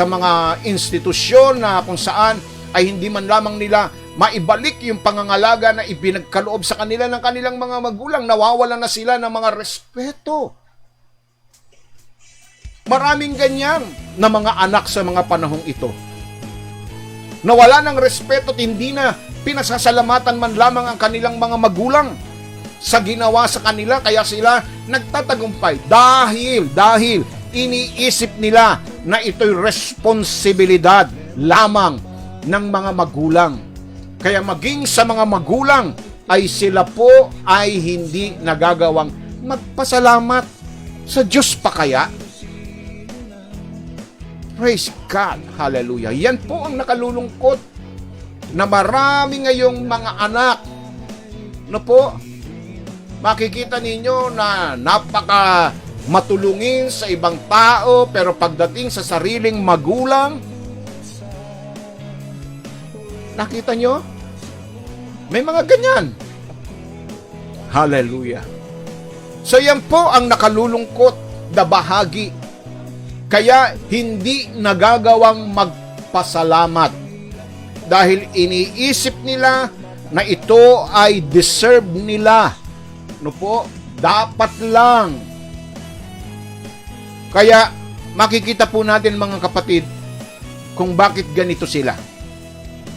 mga institusyon na kung saan ay hindi man lamang nila maibalik yung pangangalaga na ipinagkaloob sa kanila ng kanilang mga magulang. Nawawala na sila ng mga respeto. Maraming ganyan na mga anak sa mga panahong ito. Nawala ng respeto at hindi na pinasasalamatan man lamang ang kanilang mga magulang sa ginawa sa kanila, kaya sila nagtatagumpay dahil iniisip nila na ito'y responsibilidad lamang ng mga magulang. Kaya maging sa mga magulang ay sila po ay hindi nagagawang magpasalamat sa Diyos pa kaya? Praise God. Hallelujah. Yan po ang nakalulungkot na marami ngayong mga anak. No po? Makikita ninyo na napaka matulungin sa ibang tao, pero pagdating sa sariling magulang, nakita nyo? May mga ganyan. Hallelujah. So yan po ang nakalulungkot na bahagi. Kaya hindi nagagawang magpasalamat dahil iniisip nila na ito ay deserve nila. No po? Dapat lang. Kaya makikita po natin mga kapatid kung bakit ganito sila.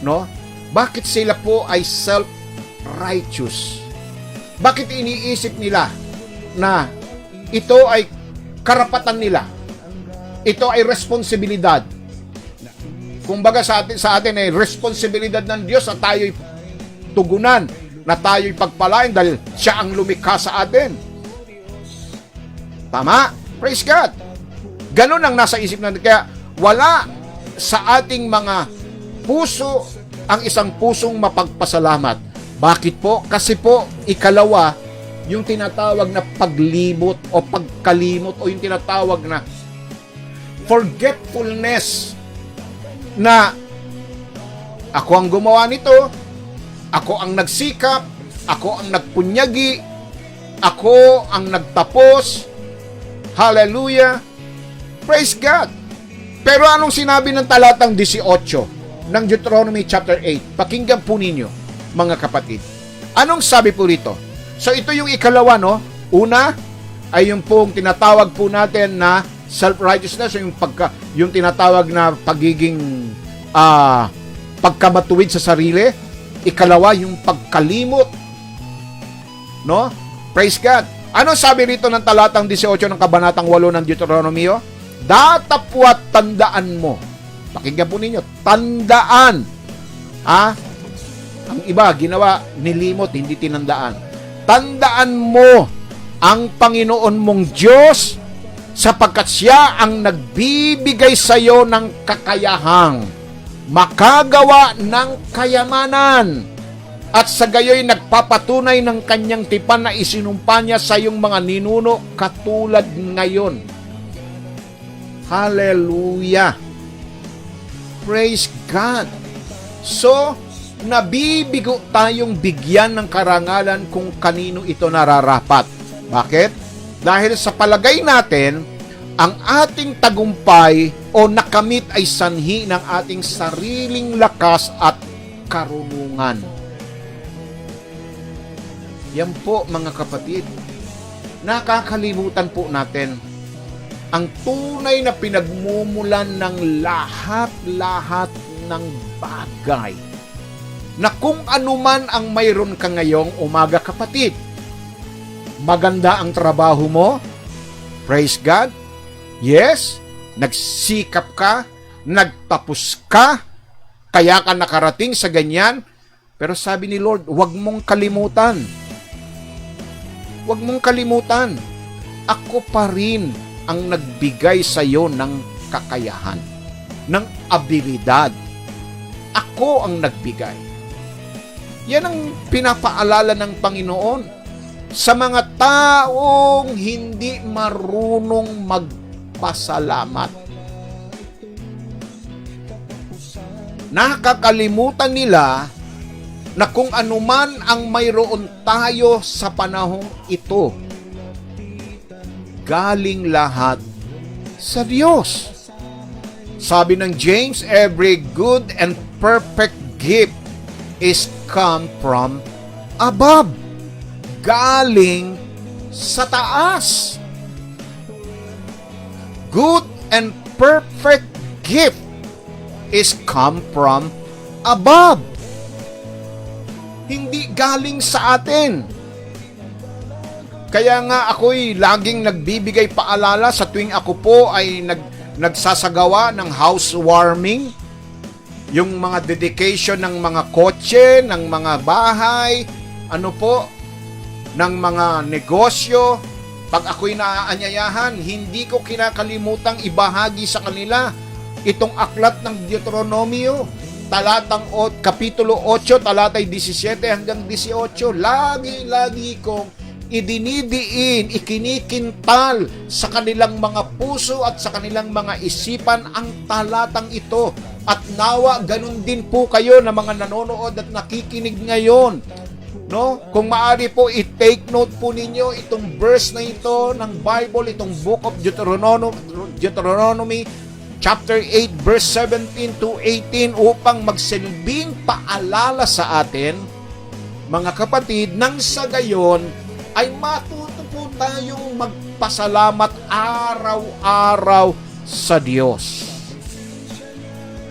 No? Bakit sila po ay self-righteous? Bakit iniisip nila na ito ay karapatan nila? Ito ay responsibilidad. Kumbaga sa atin ay responsibilidad ng Diyos na tayo'y tugunan, na tayo'y pagpalain dahil Siya ang lumikha sa atin. Tama? Praise God. Ganun ang nasa isip natin. Kaya wala sa ating mga puso ang isang pusong mapagpasalamat. Bakit po? Kasi po, ikalawa, yung tinatawag na paglimot o pagkalimot o yung tinatawag na forgetfulness na ako ang gumawa nito, ako ang nagsikap, ako ang nagpunyagi, ako ang nagtapos. Hallelujah. Praise God. Pero anong sinabi ng talatang 18 ng Deuteronomy chapter 8? Pakinggan po ninyo, mga kapatid. Anong sabi po rito? So ito yung ikalawa, no? Una ay yung pong tinatawag po natin na self-righteousness, yung tinatawag na pagiging pagkamatuwid sa sarili. Ikalawa, yung pagkalimot. No? Praise God. Ano sabi rito ng talatang 18 ng kabanatang 8 ng Deuteronomy? Datapwat tandaan mo. Pakinggan po ninyo. Tandaan. Ang iba, ginawa, nilimot, hindi tinandaan. Tandaan mo ang Panginoon mong Diyos sapagkat Siya ang nagbibigay sa iyo ng kakayahang makagawa ng kayamanan at sa gayoy nagpapatunay ng kanyang tipan na isinumpa niya sa iyong mga ninuno katulad ngayon. Hallelujah! Praise God! So, nabibigo tayong bigyan ng karangalan kung kanino ito nararapat. Bakit? Dahil sa palagay natin, ang ating tagumpay o nakamit ay sanhi ng ating sariling lakas at karunungan. Yan po mga kapatid, nakakalimutan po natin ang tunay na pinagmumulan ng lahat-lahat ng bagay. Na kung anuman ang mayroon ka ngayong umaga kapatid, maganda ang trabaho mo, praise God, yes, nagsikap ka, nagtapos ka, kaya ka nakarating sa ganyan, Pero sabi ni Lord, huwag mong kalimutan. Huwag mong kalimutan. Ako pa rin ang nagbigay sa iyo ng kakayahan, ng abilidad. Ako ang nagbigay. Yan ang pinapaalala ng Panginoon sa mga taong hindi marunong magpasalamat. Nakakalimutan nila na kung anuman ang mayroon tayo sa panahong ito, galing lahat sa Diyos. Sabi ng James, every good and perfect gift is come from above. Galing sa taas. Good and perfect gift is come from above. Hindi galing sa atin. Kaya nga ako'y laging nagbibigay paalala sa tuwing ako po ay nagsasagawa ng housewarming, yung mga dedication ng mga kotse, ng mga bahay, ng mga negosyo. Pag ako'y naaanyayahan, hindi ko kinakalimutang ibahagi sa kanila itong aklat ng Deuteronomio, Kapitulo 8, talatay 17 hanggang 18. Lagi-lagi kong idinidiin, ikinikintal sa kanilang mga puso at sa kanilang mga isipan ang talatang ito. At nawa, ganun din po kayo na mga nanonood at nakikinig ngayon. No? Kung maaari po, i-take note po ninyo itong verse na ito ng Bible, itong Book of Deuteronomy, chapter 8, verse 17 to 18, upang magsilbing paalala sa atin, mga kapatid, nang sa gayon ay matuto po tayong magpasalamat araw-araw sa Diyos.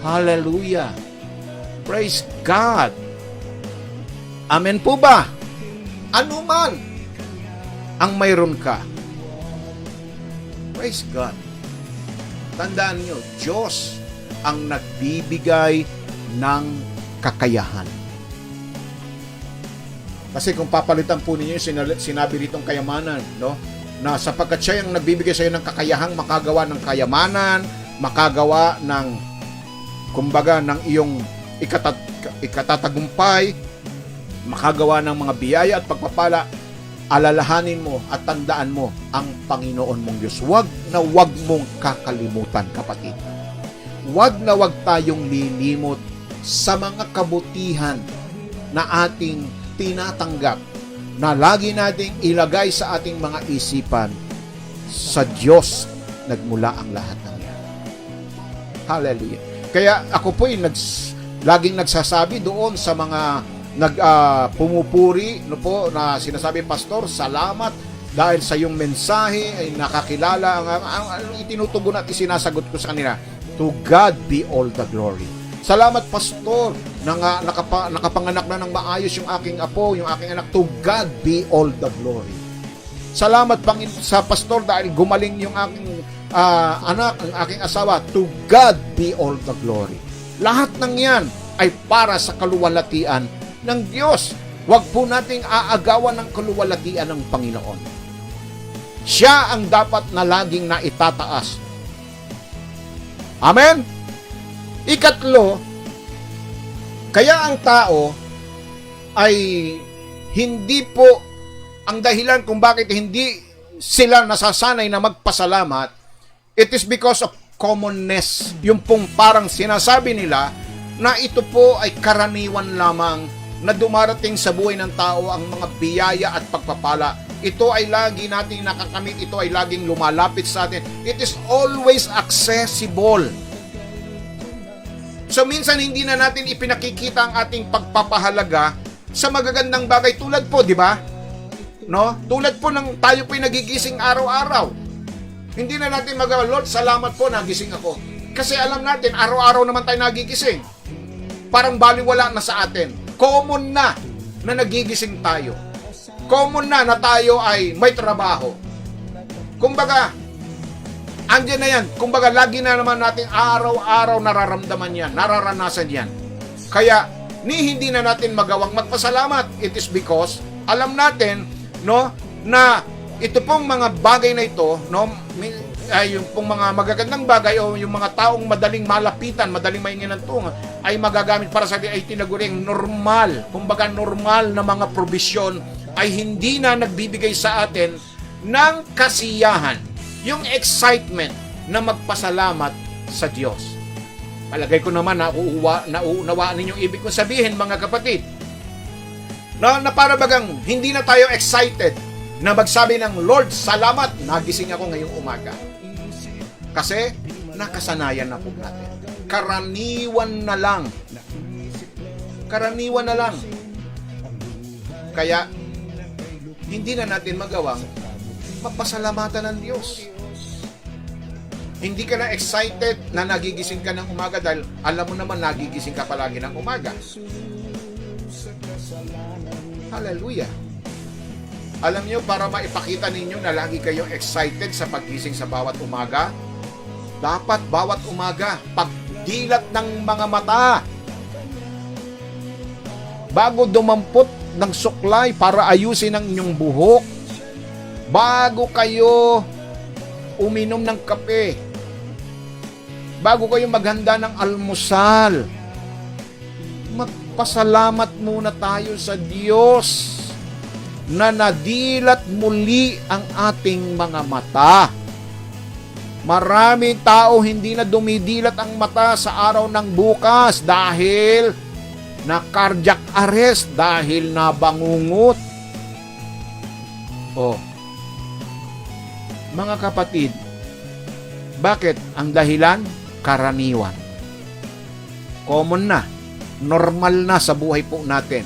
Hallelujah! Praise God! Amen po ba? Ano man ang mayroon ka. Praise God! Tandaan nyo, Diyos ang nagbibigay ng kakayahan. Kasi kung papalitan po ninyo yung sinabi ritong kayamanan, no? Na sapagkat siya yung nagbibigay sa iyo ng kakayahang makagawa ng kayamanan, makagawa ng, kumbaga, ng iyong ikatatagumpay, makagawa ng mga biyaya at pagpapala, alalahanin mo at tandaan mo ang Panginoon mong Diyos. Huwag mong kakalimutan, kapatid. Huwag tayong lilimot sa mga kabutihan na ating tinatanggap, na lagi nating ilagay sa ating mga isipan. Sa Diyos nagmula ang lahat ng yan. Hallelujah. Kaya ako po'y laging nagsasabi doon sa mga pumupuri, no po, na sinasabi, Pastor, salamat dahil sa iyong mensahe ay nakakilala ang itinutugon at isinasagot ko sa kanila. To God be all the glory. Salamat, Pastor, na nakapanganak na ng maayos yung aking apo, yung aking anak. To God be all the glory. Salamat sa Pastor dahil gumaling yung aking anak, ang aking asawa. To God be all the glory. Lahat ng yan ay para sa kaluwalhatian ng Diyos. Huwag po nating aagawan ng kaluwalhatian ng Panginoon. Siya ang dapat na laging naitataas. Amen? Ikatlo, kaya ang tao ay hindi po, ang dahilan kung bakit hindi sila nasasanay na magpasalamat, it is because of commonness. Yung pong parang sinasabi nila na ito po ay karaniwan lamang na dumarating sa buhay ng tao, ang mga biyaya at pagpapala. Ito ay lagi nating nakakamit, ito ay laging lumalapit sa atin. It is always accessible. So minsan hindi na natin ipinakikita ang ating pagpapahalaga sa magagandang bagay tulad po, di ba? No? Tulad po ng tayo po'y nagigising araw-araw. Hindi na natin magawa, Lord, salamat po nagising ako. Kasi alam natin, araw-araw naman tayo nagigising. Parang baliwala na sa atin. Common na nagigising tayo. Common na tayo ay may trabaho. Kumbaga, andyan na yan. Kumbaga, lagi na naman natin araw-araw nararamdaman yan, nararanasan yan. Kaya, ni hindi na natin magawang magpasalamat. It is because alam natin, no, na ito pong mga bagay na ito, no, ay yung pong mga magagandang bagay o yung mga taong madaling malapitan, madaling maingin ng tunga, ay magagamit para sa atin, ay tinaguring normal. Kumbaga normal na mga probisyon ay hindi na nagbibigay sa atin ng kasiyahan, yung excitement na magpasalamat sa Diyos. Palagay ko naman nauunawaan ninyong ibig kong sabihin, mga kapatid. Na para bagang hindi na tayo excited na magsabi ng, Lord, salamat, nagising ako ngayong umaga. Kasi nakasanayan na po natin. Karaniwan na lang. Karaniwan na lang. Kaya hindi na natin magawang mapasalamatan ng Diyos. Hindi ka na excited na nagigising ka ng umaga dahil alam mo naman nagigising ka palagi ng umaga. Hallelujah. Alam niyo, para maipakita ninyo na lagi kayong excited sa paggising sa bawat umaga, dapat bawat umaga, pagdilat ng mga mata, bago dumampot ng suklay para ayusin ang inyong buhok, bago kayo uminom ng kape, bago kayo maghanda ng almusal, magpasalamat muna tayo sa Diyos na nadilat muli ang ating mga mata. Maraming tao hindi na dumidilat ang mata sa araw ng bukas dahil na cardiac arrest, dahil nabangungot. Mga kapatid, bakit ang dahilan? Karaniwan. Common na. Normal na sa buhay po natin.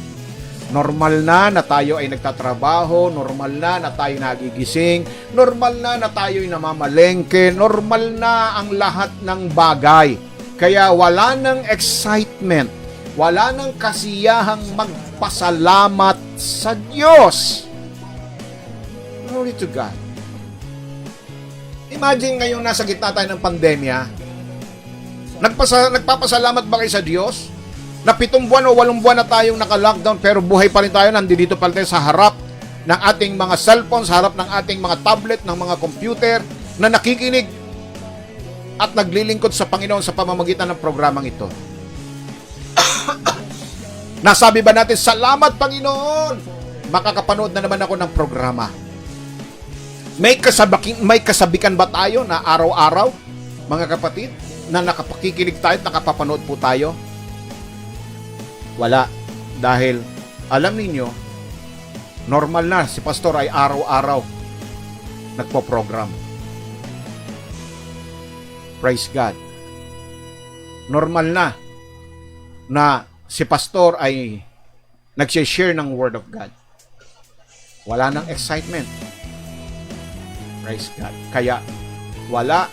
Normal na tayo ay nagtatrabaho, normal na tayo nagigising, normal na tayo ay namamalengke, normal na ang lahat ng bagay. Kaya wala nang excitement, wala nang kasiyahang magpasalamat sa Diyos. Glory to God. Imagine ngayong nasa gitna tayo ng pandemya, nagpapasalamat ba kayo sa Diyos? Na 7 buwan o 8 buwan na tayong naka-lockdown pero buhay pa rin tayo, nandito pa rin tayo sa harap ng ating mga cellphone, sa harap ng ating mga tablet, ng mga computer, na nakikinig at naglilingkod sa Panginoon sa pamamagitan ng programang ito. Nasabi ba natin, salamat Panginoon, makakapanood na naman ako ng programa? May kasabikan ba tayo na araw-araw, mga kapatid, na nakapakikinig tayo at nakapapanood po tayo? Wala. Dahil, alam ninyo, normal na si pastor ay araw-araw nagpo-program. Praise God. Normal na si pastor ay nag-share ng Word of God. Wala nang excitement. Praise God. Kaya, wala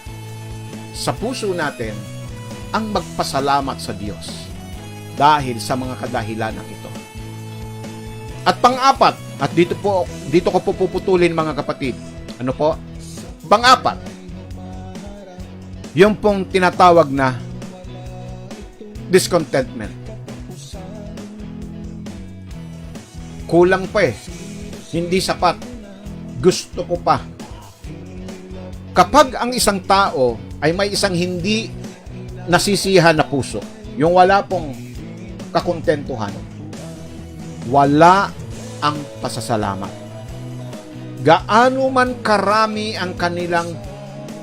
sa puso natin ang magpasalamat sa Diyos dahil sa mga kadahilanan ito. At pang-apat, at dito ko po puputulin, mga kapatid. Ano po? Pang-apat, yung pong tinatawag na discontentment. Kulang pa hindi sapat. Gusto ko pa. Kapag ang isang tao ay may isang hindi nasisiyahan na puso, yung wala pong kakontentuhan, wala ang pasasalamat. Gaano man karami ang kanilang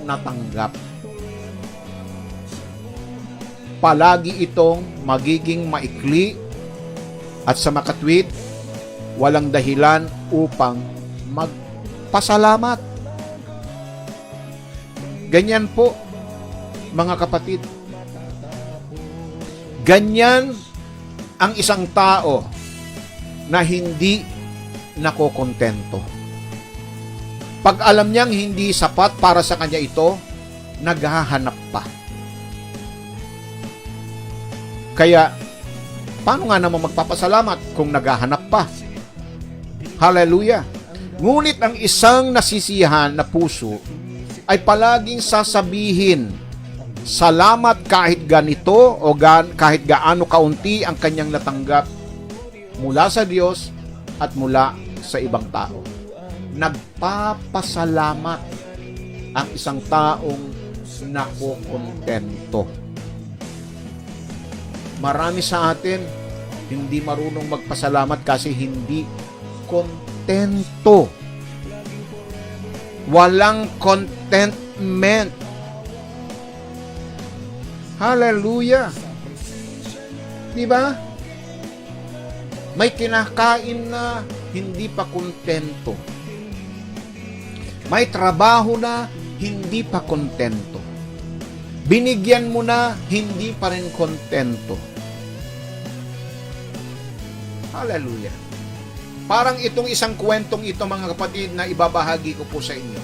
natanggap, palagi itong magiging maikli at sa makatwid, walang dahilan upang magpasalamat. Ganyan po, mga kapatid. Ganyan ang isang tao na hindi nakokontento. Pag alam niyang hindi sapat para sa kanya ito, naghahanap pa. Kaya, paano nga naman magpapasalamat kung naghahanap pa? Hallelujah! Ngunit ang isang nasisiyahan na puso ay palaging sasabihin salamat kahit ganito o kahit gaano kaunti ang kanyang natanggap mula sa Diyos at mula sa ibang tao. Nagpapasalamat ang isang taong nakokontento. Marami sa atin hindi marunong magpasalamat kasi hindi kontento. Walang contentment. Hallelujah. Di ba? May kinakain na hindi pa kontento. May trabaho na hindi pa kontento. Binigyan mo na hindi pa rin kontento. Hallelujah. Parang itong isang kwentong ito, mga kapatid, na ibabahagi ko po sa inyo.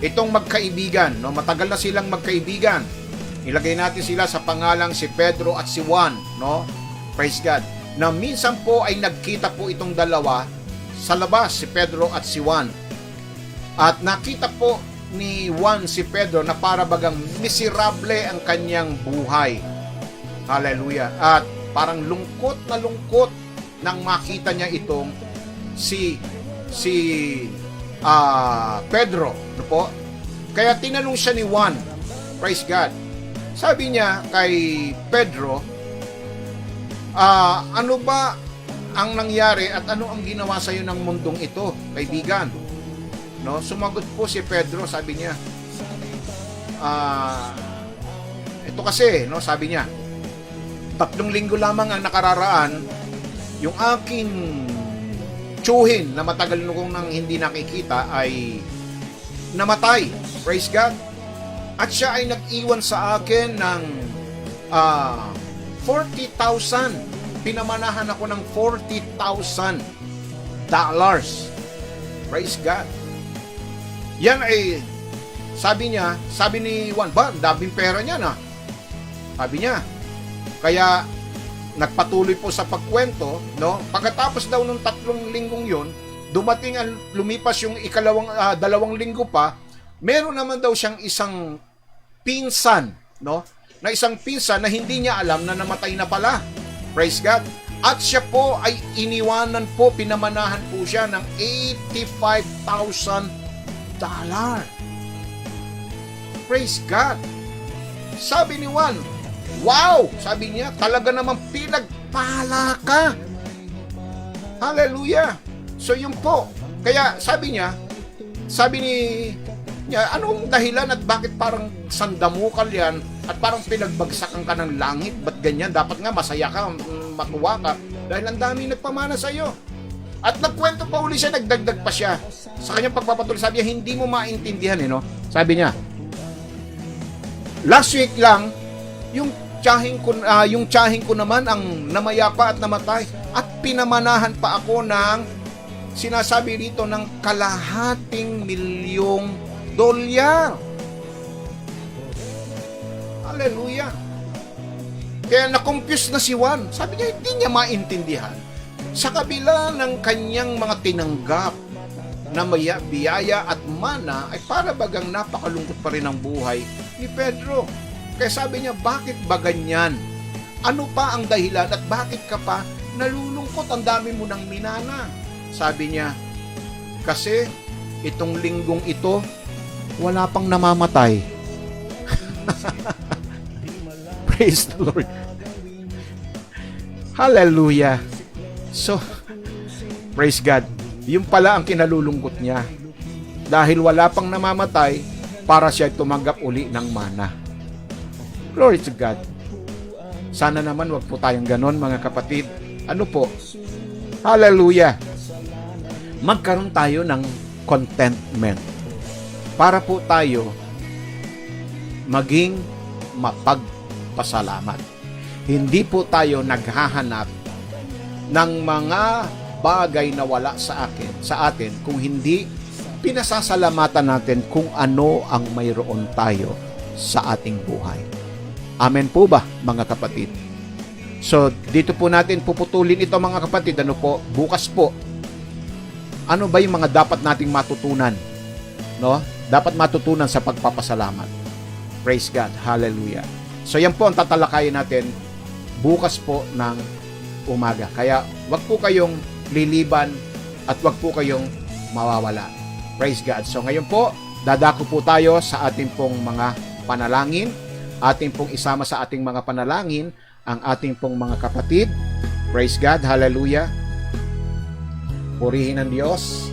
Itong magkaibigan, no? Matagal na silang magkaibigan. Ilagay natin sila sa pangalang si Pedro at si Juan, no? Praise God. Na minsan po ay nagkita po itong dalawa sa labas, si Pedro at si Juan. At nakita po ni Juan si Pedro na para bagang miserable ang kanyang buhay. Hallelujah. At parang lungkot nang makita niya itong si Pedro, no po? Kaya tinanong siya ni Juan. Praise God. Sabi niya kay Pedro, ano ba ang nangyari at ano ang ginawa sa iyo ng mundong ito, kaibigan? No, sumagot po si Pedro, sabi niya, ito kasi, no, sabi niya, 3 linggo lamang ang nakararaan, yung aking tsuhin na matagal kong nang hindi nakikita ay namatay. Praise God. At siya ay nag-iwan sa akin ng 40,000. Pinamanahan ako ng $40,000. Praise God. Yan ay, sabi ni Juan, ba, daming pera niya na. Sabi niya. Kaya, nagpatuloy po sa pagkwento, no? Pagkatapos daw ng 3 linggong yun, lumipas yung 2 linggo pa, meron naman daw siyang isang pinsan, no? Na isang pinsan na hindi niya alam na namatay na pala. Praise God. At siya po ay iniwanan po, pinamanahan po siya ng $85,000. Praise God. Sabi ni Juan, wow! Sabi niya, talaga namang pinagpala ka. Hallelujah. So yun po. Kaya sabi niya, anong dahilan at bakit parang sandamukal yan at parang pinagbagsakan ka ng langit? Ba't ganyan? Dapat nga masaya ka, matuwa ka dahil ang dami nagpamana sa iyo. At nagkwento pa uli siya, nagdagdag pa siya. Sa kanyang pagpapatuloy, sabi niya, hindi mo maintindihan, no? Sabi niya, last week lang, yung tiyahing ko naman ang namayapa at namatay at pinamanahan pa ako ng sinasabi rito ng $250,000. Hallelujah. Kaya na-confuse na si Juan. Sabi niya, hindi niya maintindihan. Sa kabila ng kanyang mga tinanggap na biyaya at mana, ay para bagang napakalungkot pa rin ang buhay ni Pedro. Kaya sabi niya, bakit ba ganyan? Ano pa ang dahilan at bakit ka pa nalulungkot? Ang dami mo ng minana. Sabi niya, kasi itong linggong ito, wala pang namamatay. Praise the Lord. Hallelujah. So, praise God. Yung pala ang kinalulungkot niya. Dahil wala pang namamatay, para siya tumanggap uli ng mana. Glory to God. Sana naman wag po tayong ganon, mga kapatid. Ano po? Hallelujah. Magkaroon tayo ng contentment. Para po tayo maging mapagpasalamat. Hindi po tayo naghahanap ng mga bagay na wala sa atin kung hindi pinasasalamatan natin kung ano ang mayroon tayo sa ating buhay. Amen po ba, mga kapatid? So, dito po natin puputulin ito, mga kapatid. Ano po? Bukas po. Ano ba yung mga dapat nating matutunan? No? Dapat matutunan sa pagpapasalamat. Praise God. Hallelujah. So yan po ang tatalakayin natin bukas po ng umaga. Kaya wag po kayong liliban at wag po kayong mawawala. Praise God. So ngayon po, dadako po tayo sa ating pong mga panalangin. Ating pong isama sa ating mga panalangin ang ating pong mga kapatid. Praise God. Hallelujah. Purihin ang Diyos.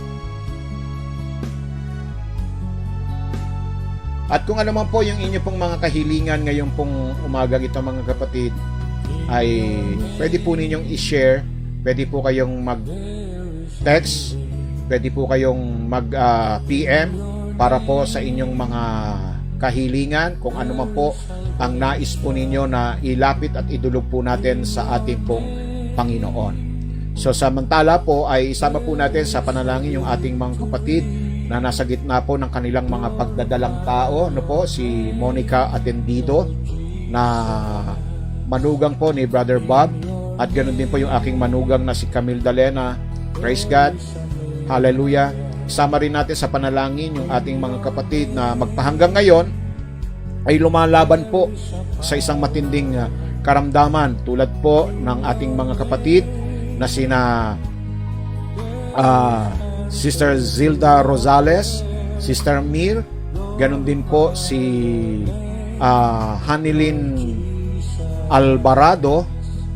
At kung ano man po yung inyo pong mga kahilingan ngayong pong umagang ito mga kapatid, ay pwede po ninyong i-share, pwede po kayong mag-text, pwede po kayong mag-PM para po sa inyong mga kahilingan, kung ano man po ang nais po ninyo na ilapit at idulog po natin sa ating pong Panginoon. So samantala po ay isama po natin sa panalangin yung ating mga kapatid na nasa gitna po ng kanilang mga pagdadalang tao, no po, si Monica Atendido, na manugang po ni Brother Bob, at ganoon din po yung aking manugang na si Camille Dalena. Praise God. Hallelujah. Isama rin natin sa panalangin yung ating mga kapatid na magpahanggang ngayon ay lumalaban po sa isang matinding karamdaman, tulad po ng ating mga kapatid na sina Sister Zilda Rosales, Sister Mir, ganun din po si Hanilin Alvarado.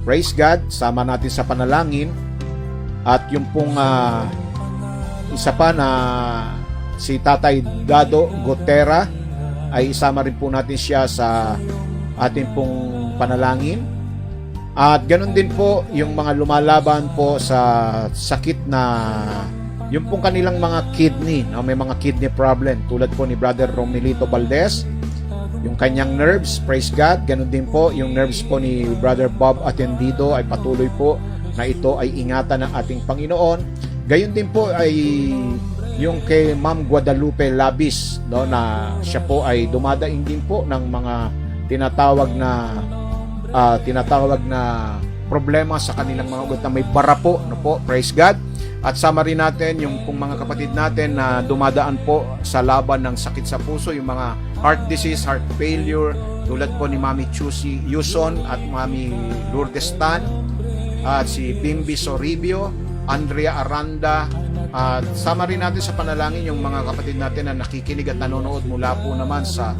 Praise God, sama natin sa panalangin. At yung pong isa pa na si Tatay Dado Gotera, ay isama rin po natin siya sa ating pong panalangin. At ganun din po yung mga lumalaban po sa sakit na yung pong kanilang mga kidney, no? May mga kidney problem, tulad po ni Brother Romelito Valdez, yung kanyang nerves, praise God. Ganun din po yung nerves po ni Brother Bob Atendido ay patuloy po na ito ay ingatan ng ating Panginoon. Gayon din po ay yung kay Ma'am Guadalupe Labis, no, na siya po ay dumadaing din po ng mga tinatawag na problema sa kanilang mga ugat na may bara po, no po, praise God. At sama rin natin yung kung mga kapatid natin na dumadaan po sa laban ng sakit sa puso, yung mga heart disease, heart failure, tulad po ni Mami Chusi Yuson at Mami Lourdes Tan, at si Bimbi Soribio, Andrea Aranda. At sama rin natin sa panalangin yung mga kapatid natin na nakikinig at nanonood mula po naman sa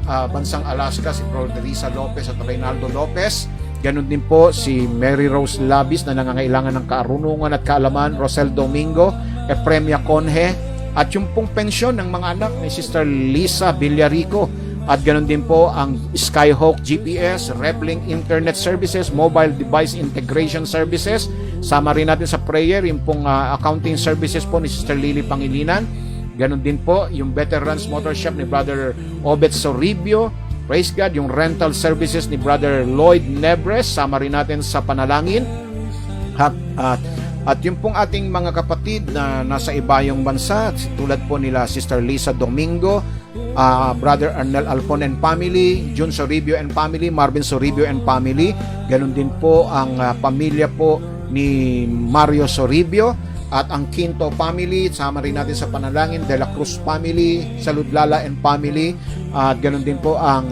bansang Alaska, si Rodrisa Lopez at Reynaldo Lopez. Ganon din po si Mary Rose Labis na nangangailangan ng karunungan at kaalaman, Rosel Domingo, Epremia Conje, at yung pong pensyon ng mga anak ni Sister Lisa Villarico. At ganon din po ang Skyhawk GPS, Reblink Internet Services, Mobile Device Integration Services. Sama rin natin sa prayer yung pong accounting services po ni Sister Lily Pangilinan. Ganon din po yung Veterans Motor Shop ni Brother Obet Soribio. Praise God, yung rental services ni Brother Lloyd Nebres, sama rin natin sa panalangin. At yung pong ating mga kapatid na nasa ibayong bansa, tulad po nila Sister Lisa Domingo, Brother Arnel Alpon and family, June Soribio and family, Marvin Soribio and family. Ganun din po ang pamilya po ni Mario Soribio at ang Quinto family. Sama rin natin sa panalangin, De La Cruz family, Saludlala and family. At ganun din po ang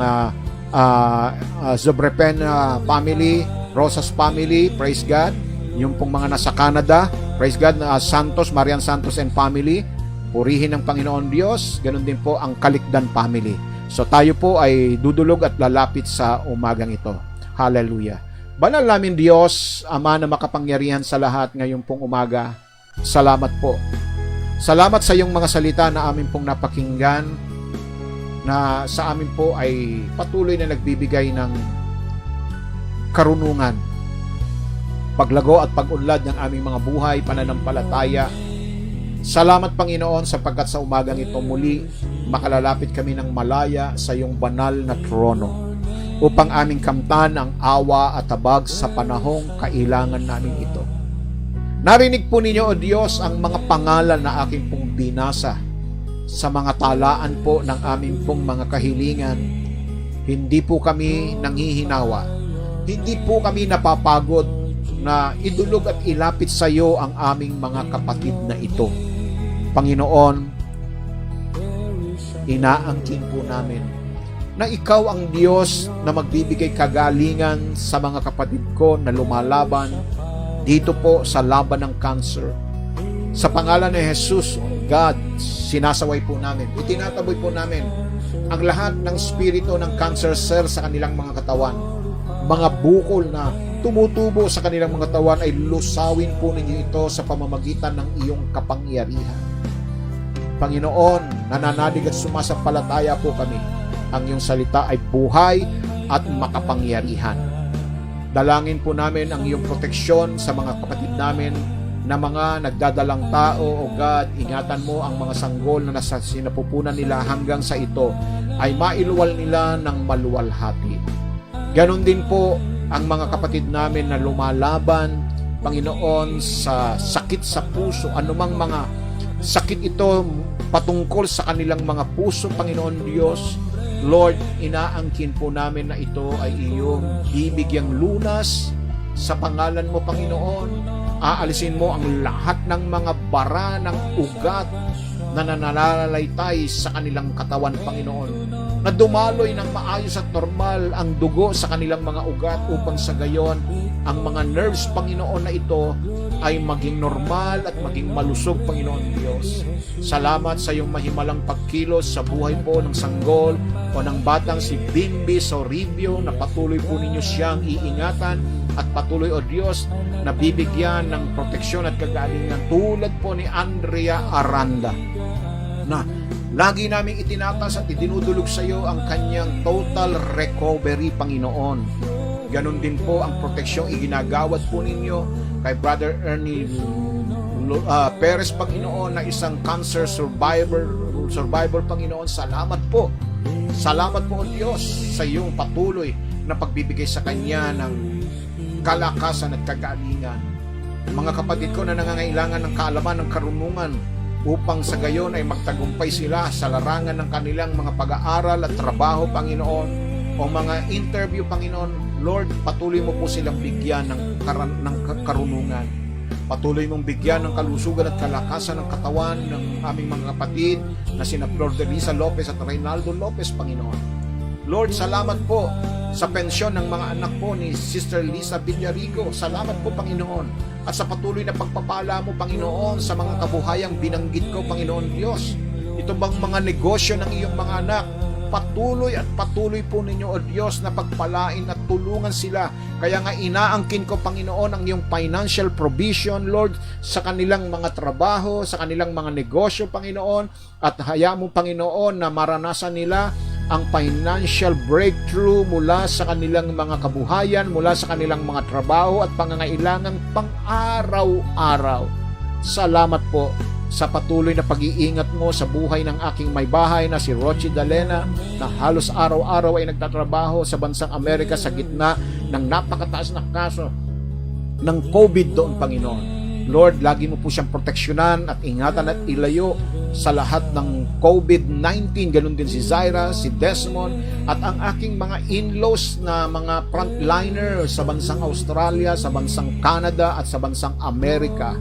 Zobrepen family, Rosas family, praise God. Yung pong mga nasa Canada, praise God, Santos, Marian Santos and family, purihin ng Panginoon Diyos. Ganun din po ang Kalikdan family. So tayo po ay dudulog at lalapit sa umagang ito. Hallelujah. Banal namin Diyos, Ama na makapangyarihan sa lahat ngayong pong umaga, salamat po. Salamat sa iyong mga salita na amin pong napakinggan, na sa amin po ay patuloy na nagbibigay ng karunungan, paglago at pag-unlad ng aming mga buhay, pananampalataya. Salamat Panginoon sapagkat sa umagang ito muli makalalapit kami ng malaya sa iyong banal na trono upang aming kamtan ang awa at tabag sa panahong kailangan namin ito. Narinig po ninyo, O Diyos, ang mga pangalan na aking pong binasa sa mga talaan po ng aming pong mga kahilingan. Hindi po kami nanghihinawa. Hindi po kami napapagod na idulog at ilapit sa iyo ang aming mga kapatid na ito. Panginoon, inaangkin po namin na ikaw ang Diyos na magbibigay kagalingan sa mga kapatid ko na lumalaban dito po sa laban ng cancer. Sa pangalan ni Jesus, God, sinasaway po namin, itinataboy po namin ang lahat ng spirito ng cancer cell sa kanilang mga katawan. Mga bukol na tumutubo sa kanilang mga katawan ay lusawin po ninyo ito sa pamamagitan ng iyong kapangyarihan. Panginoon, nananalig at sumasampalataya po kami. Ang iyong salita ay buhay at makapangyarihan. Dalangin po namin ang iyong proteksyon sa mga kapatid namin na mga nagdadalang tao. O God, ingatan mo ang mga sanggol na nasa sinapupunan nila hanggang sa ito ay mailuwal nila ng maluwalhati. Ganon din po ang mga kapatid namin na lumalaban, Panginoon, sa sakit sa puso, anumang mga sakit ito patungkol sa kanilang mga puso, Panginoon Diyos. Lord, inaangkin po namin na ito ay iyong bibigyang lunas sa pangalan mo, Panginoon. Aalisin mo ang lahat ng mga bara ng ugat na nananalaytay sa kanilang katawan, Panginoon, na dumaloy ng maayos at normal ang dugo sa kanilang mga ugat upang sa gayon ang mga nerves, Panginoon, na ito ay maging normal at maging malusog, Panginoon Diyos. Salamat sa iyong mahimalang pagkilos sa buhay po ng sanggol o ng batang si Bimbi Soribio, na patuloy po ninyo siyang iingatan at patuloy, O Diyos, na bibigyan ng proteksyon at kagalingan tulad po ni Andrea Aranda, na lagi naming itinatas at idinudulog sa iyo ang kanyang total recovery, Panginoon. Ganon din po ang proteksyong iginagawad po ninyo kay Brother Ernie Perez, Panginoon, na isang cancer survivor, Panginoon. Salamat po. Salamat po, O Diyos, sa iyong patuloy na pagbibigay sa kanya ng kalakasan at kagalingan. Mga kapatid ko na nangangailangan ng kaalaman, ng karunungan, upang sa gayon ay magtagumpay sila sa larangan ng kanilang mga pag-aaral at trabaho, Panginoon, o mga interview, Panginoon. Lord, patuloy mo po silang bigyan ng karunungan. Patuloy mong bigyan ng kalusugan at kalakasan ng katawan ng aming mga kapatid na sina Flor de Lisa Lopez at Reynaldo Lopez, Panginoon. Lord, salamat po sa pensyon ng mga anak po ni Sister Lisa Villarico. Salamat po, Panginoon. At sa patuloy na pagpapala mo, Panginoon, sa mga kabuhayang binanggit ko, Panginoon Diyos. Ito bang mga negosyo ng iyong mga anak, patuloy at patuloy po ninyo, O Diyos, na pagpalain at tulungan sila. Kaya nga inaangkin ko, Panginoon, ang iyong financial provision, Lord, sa kanilang mga trabaho, sa kanilang mga negosyo, Panginoon. At hayaan mo, Panginoon, na maranasan nila ang financial breakthrough mula sa kanilang mga kabuhayan, mula sa kanilang mga trabaho at pangangailangang pang-araw-araw. Salamat po sa patuloy na pag-iingat mo sa buhay ng aking may bahay na si Rochi Dalena, na halos araw-araw ay nagtatrabaho sa bansang Amerika sa gitna ng napakataas na kaso ng COVID doon, Panginoon. Lord, lagi mo po siyang proteksyonan at ingatan at ilayo sa lahat ng COVID-19. Ganun din si Zaira, si Desmond, at ang aking mga in-laws na mga frontliner sa bansang Australia, sa bansang Canada, at sa bansang Amerika.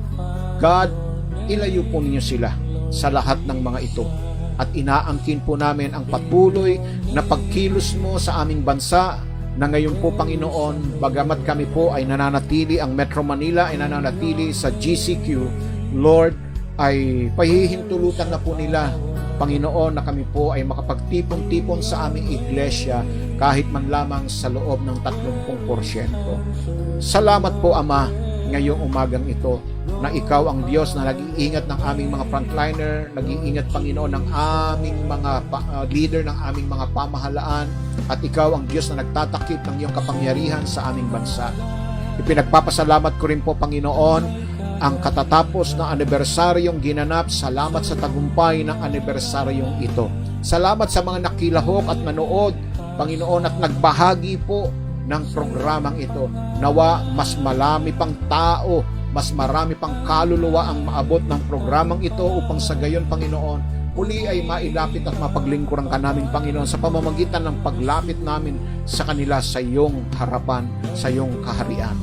God, ilayo po ninyo sila sa lahat ng mga ito. At inaangkin po namin ang patuloy na pagkilos mo sa aming bansa, na ngayon po, Panginoon, bagamat kami po ay nananatili, ang Metro Manila ay nananatili sa GCQ, Lord, ay pahihintulutan na po nila, Panginoon, na kami po ay makapagtipon-tipon sa aming iglesia kahit man lamang sa loob ng 30%. Salamat po, Ama, ngayong umagang ito, na ikaw ang Diyos na nag-iingat ng aming mga frontliner, nag-iingat, Panginoon, ng aming mga leader ng aming mga pamahalaan, at ikaw ang Diyos na nagtatakip ng iyong kapangyarihan sa aming bansa. Ipinagpapasalamat ko rin po, Panginoon, ang katatapos na anibersaryong ginanap. Salamat sa tagumpay ng anibersaryong ito. Salamat sa mga nakilahok at nanood, Panginoon, at nagbahagi po ng programang ito. Nawa mas marami pang tao, mas marami pang kaluluwa ang maabot ng programang ito upang sa gayon, Panginoon, muli ay mailapit at mapaglingkuran ka namin, Panginoon, sa pamamagitan ng paglapit namin sa kanila sa iyong harapan, sa iyong kaharian.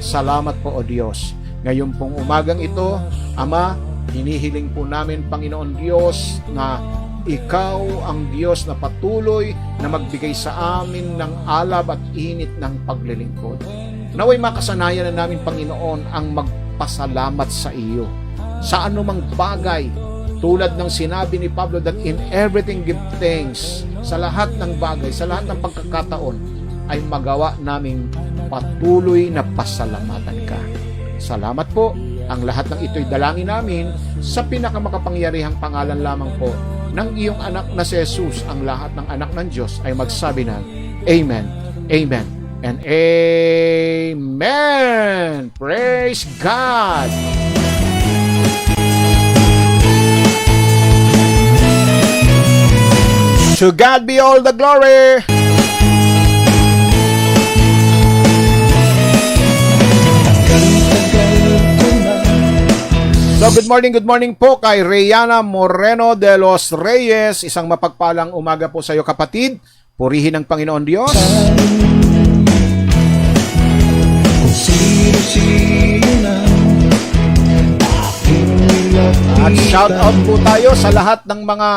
Salamat po, O Diyos. Ngayon pong umagang ito, Ama, hinihiling po namin, Panginoon Diyos, na Ikaw ang Diyos na patuloy na magbigay sa amin ng alab at init ng paglilingkod. Naway makasanayan na namin, Panginoon, ang magpasalamat sa iyo sa anumang bagay, tulad ng sinabi ni Pablo that in everything give thanks. Sa lahat ng bagay, sa lahat ng pagkakataon ay magawa naming patuloy na pasalamatan ka. Salamat po. Ang lahat ng ito'y dalangin namin sa pinakamakapangyarihang pangalan lamang po ng iyong anak na si Jesus. Ang lahat ng anak ng Diyos ay magsabi ng Amen, Amen, and Amen. Praise God. To God be all the glory. So good morning po kay Reyana Moreno de los Reyes. Isang mapagpalang umaga po sa iyo, kapatid. Purihin ang Panginoon Diyos. Kung sino-sino na aking nilapitan. At shout out po tayo sa lahat ng mga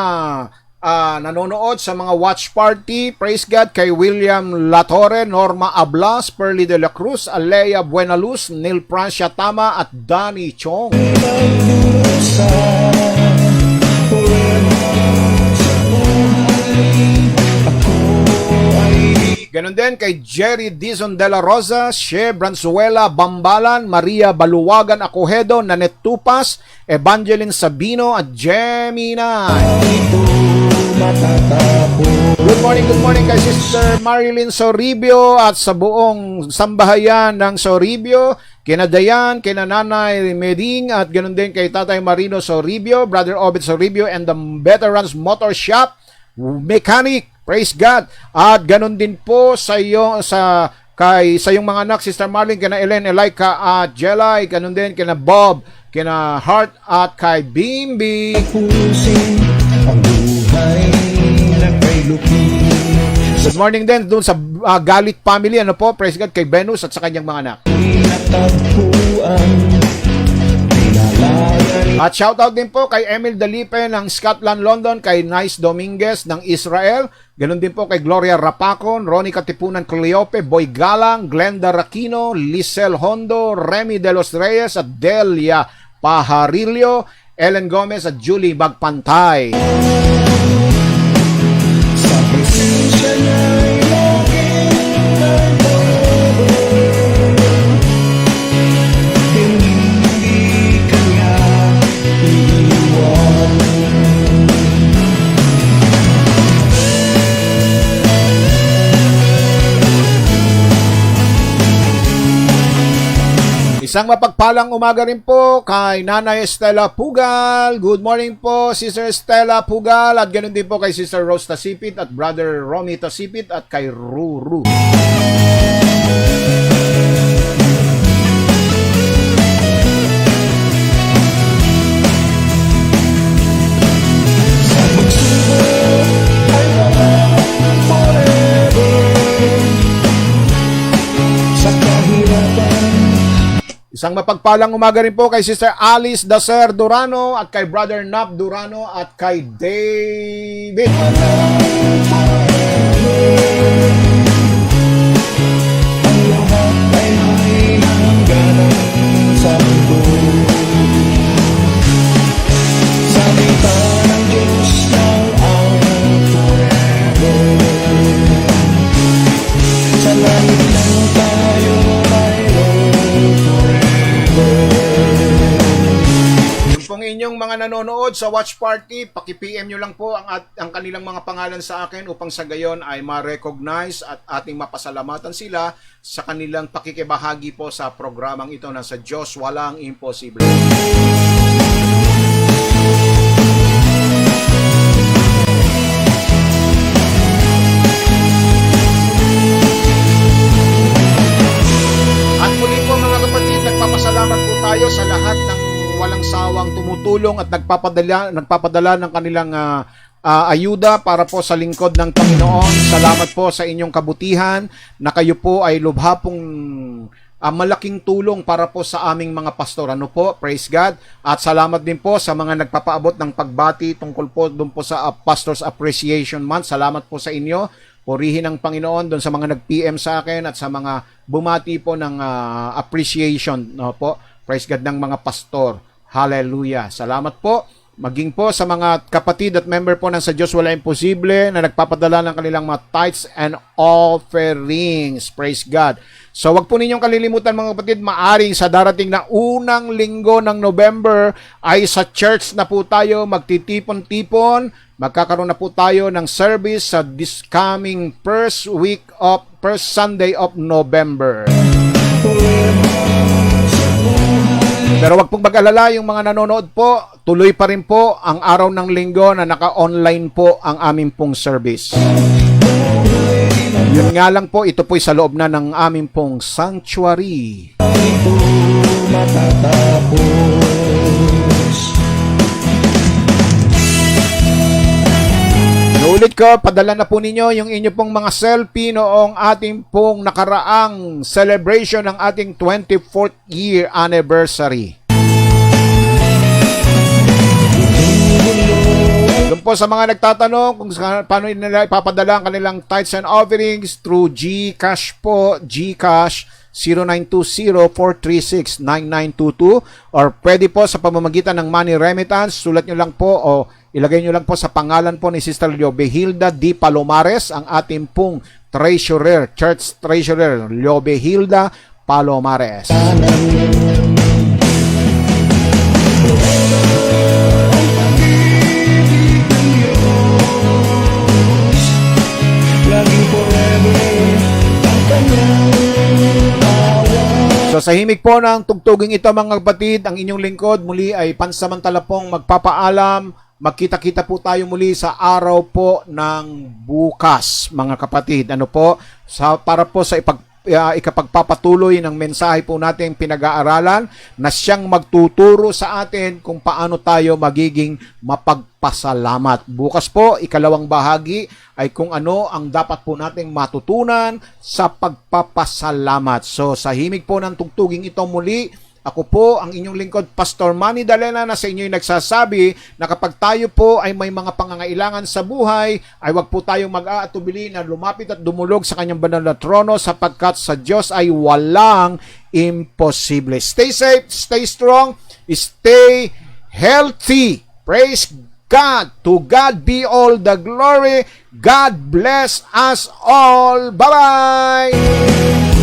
nanonood sa mga watch party. Praise God kay William Latorre, Norma Ablas, Perly de la Cruz, Alea Buenaluz, Neil Francia Tama at Danny Chong. Sa ako ay Ganon din kay Jerry Dizon de la Rosa, She Branzuela Bambalan, Maria Baluwagan Acohedo, Nanette Tupas, Evangeline Sabino at Gemina. ito matatapos. Good morning kay Sister Marilyn Soribio at sa buong sambahayan ng Soribio, kina Dayan, kina Nanay Meding at ganoon din kay Tatay Marino Soribio, Brother Obed Soribio and the Veterans Motor Shop Mechanic. Praise God. At ganoon din po sa iyo sa iyong mga anak, Sister Marlene, kina Ellen, Elika at Jelay, ganoon din kina Bob, kina Hart at kay Bimbi. Tapusin ang buhay na kay Lupi. Good morning din doon sa Galit family, ano po, praise God, kay Venus at sa kanyang mga anak. Natagpuan, pinalayan. At shoutout din po kay Emil Dalipe ng Scotland, London, kay Nice Dominguez ng Israel, ganun din po kay Gloria Rapacon, Ronnie Katipunan Cleope, Boy Galang, Glenda Rakino, Lisel Hondo, Remy De Los Reyes at Delia Pajarillo, Ellen Gomez at Julie Magpantay. Sa presensya niya'y laging nagbago. Hindi kanya iiwan. Isang mapagpalang umaga rin po kay Nanay Estela Pugal. Good morning po, Sister Estela Pugal. At ganoon din po kay Sister Rose Tasipit at Brother Romy Tasipit at kay Ruru. Sa pagsubok ay walang forever. Sa kahirapan Isang mapagpalang umaga rin po kay Sister Alice Dacer Durano at kay Brother Nap Durano at kay David. ang lahat ay may hangganan sa mundo. Salita ng Diyos ng ang forever. Sa langit lang tayo mayroon forever. Yung pong inyong mga nanonood sa watch party, paki-PM nyo lang po ang kanilang mga pangalan sa akin upang sa gayon ay ma-recognize at ating mapasalamatan sila sa kanilang pakikibahagi po sa programang ito na sa Diyos Walang Imposible. At muli po mga kapatid, nagpapasalamat po tayo sa lahat ng walang sawang tumutulong at nagpapadala ng kanilang ayuda para po sa lingkod ng Panginoon. Salamat po sa inyong kabutihan na kayo po ay lubha pong malaking tulong para po sa aming mga pastor. Ano po? Praise God. At salamat din po sa mga nagpapaabot ng pagbati tungkol po doon po sa Pastors Appreciation Month. Salamat po sa inyo. Purihin ng Panginoon doon sa mga nag-PM sa akin at sa mga bumati po ng appreciation, no po. Praise God ng mga pastor. Hallelujah. Salamat po. Maging po sa mga kapatid at member po ng Sa Diyos Wala Imposible na nagpapadala ng kanilang mga tithes and offerings. Praise God. So wag po ninyong kalilimutan mga kapatid, maaring sa darating na unang linggo ng November ay sa church na po tayo magtitipon-tipon. Magkakaroon na po tayo ng service sa this coming first Sunday of November. Pero wag pong mag-alala yung mga nanonood po, tuloy pa rin po ang araw ng linggo na naka-online po ang aming pong service. Yun nga lang po, ito po'y sa loob na ng aming pong sanctuary. Ito matatapos. Inuulit ko, padala na po ninyo yung inyo pong mga selfie noong ating pong nakaraang celebration ng ating 24th year anniversary. Doon po sa mga nagtatanong kung paano nila ipapadala ang kanilang tithes and offerings through GCash po, GCash 0920-436-9922 or pwede po sa pamamagitan ng money remittance, sulat nyo lang po o ilagay nyo lang po sa pangalan po ni Sister Llobehilda D. Palomares, ang ating pong treasurer, church treasurer, Llobehilda Palomares. Laging forever ang kanyang So sa himig po ng tugtuging ito mga kapatid, ang inyong lingkod muli ay pansamantala pong magpapaalam. Magkita-kita po tayo muli sa araw po ng bukas mga kapatid. Ano po? Para po sa ikapagpapatuloy ng mensahe po natin pinag-aaralan na siyang magtuturo sa atin kung paano tayo magiging mapagpasalamat. Bukas po, ikalawang bahagi ay kung ano ang dapat po nating matutunan sa pagpapasalamat. So sa himig po ng tugtuging ito muli, ako po ang inyong lingkod, Pastor Manny Dalena, na sa inyo'y nagsasabi na kapag tayo po ay may mga pangangailangan sa buhay, ay wag po tayong mag-aatubili na lumapit at dumulog sa kanyang banal na trono sapagkat sa Diyos ay walang imposible. Stay safe, stay strong, stay healthy. Praise God. To God be all the glory. God bless us all. Bye-bye!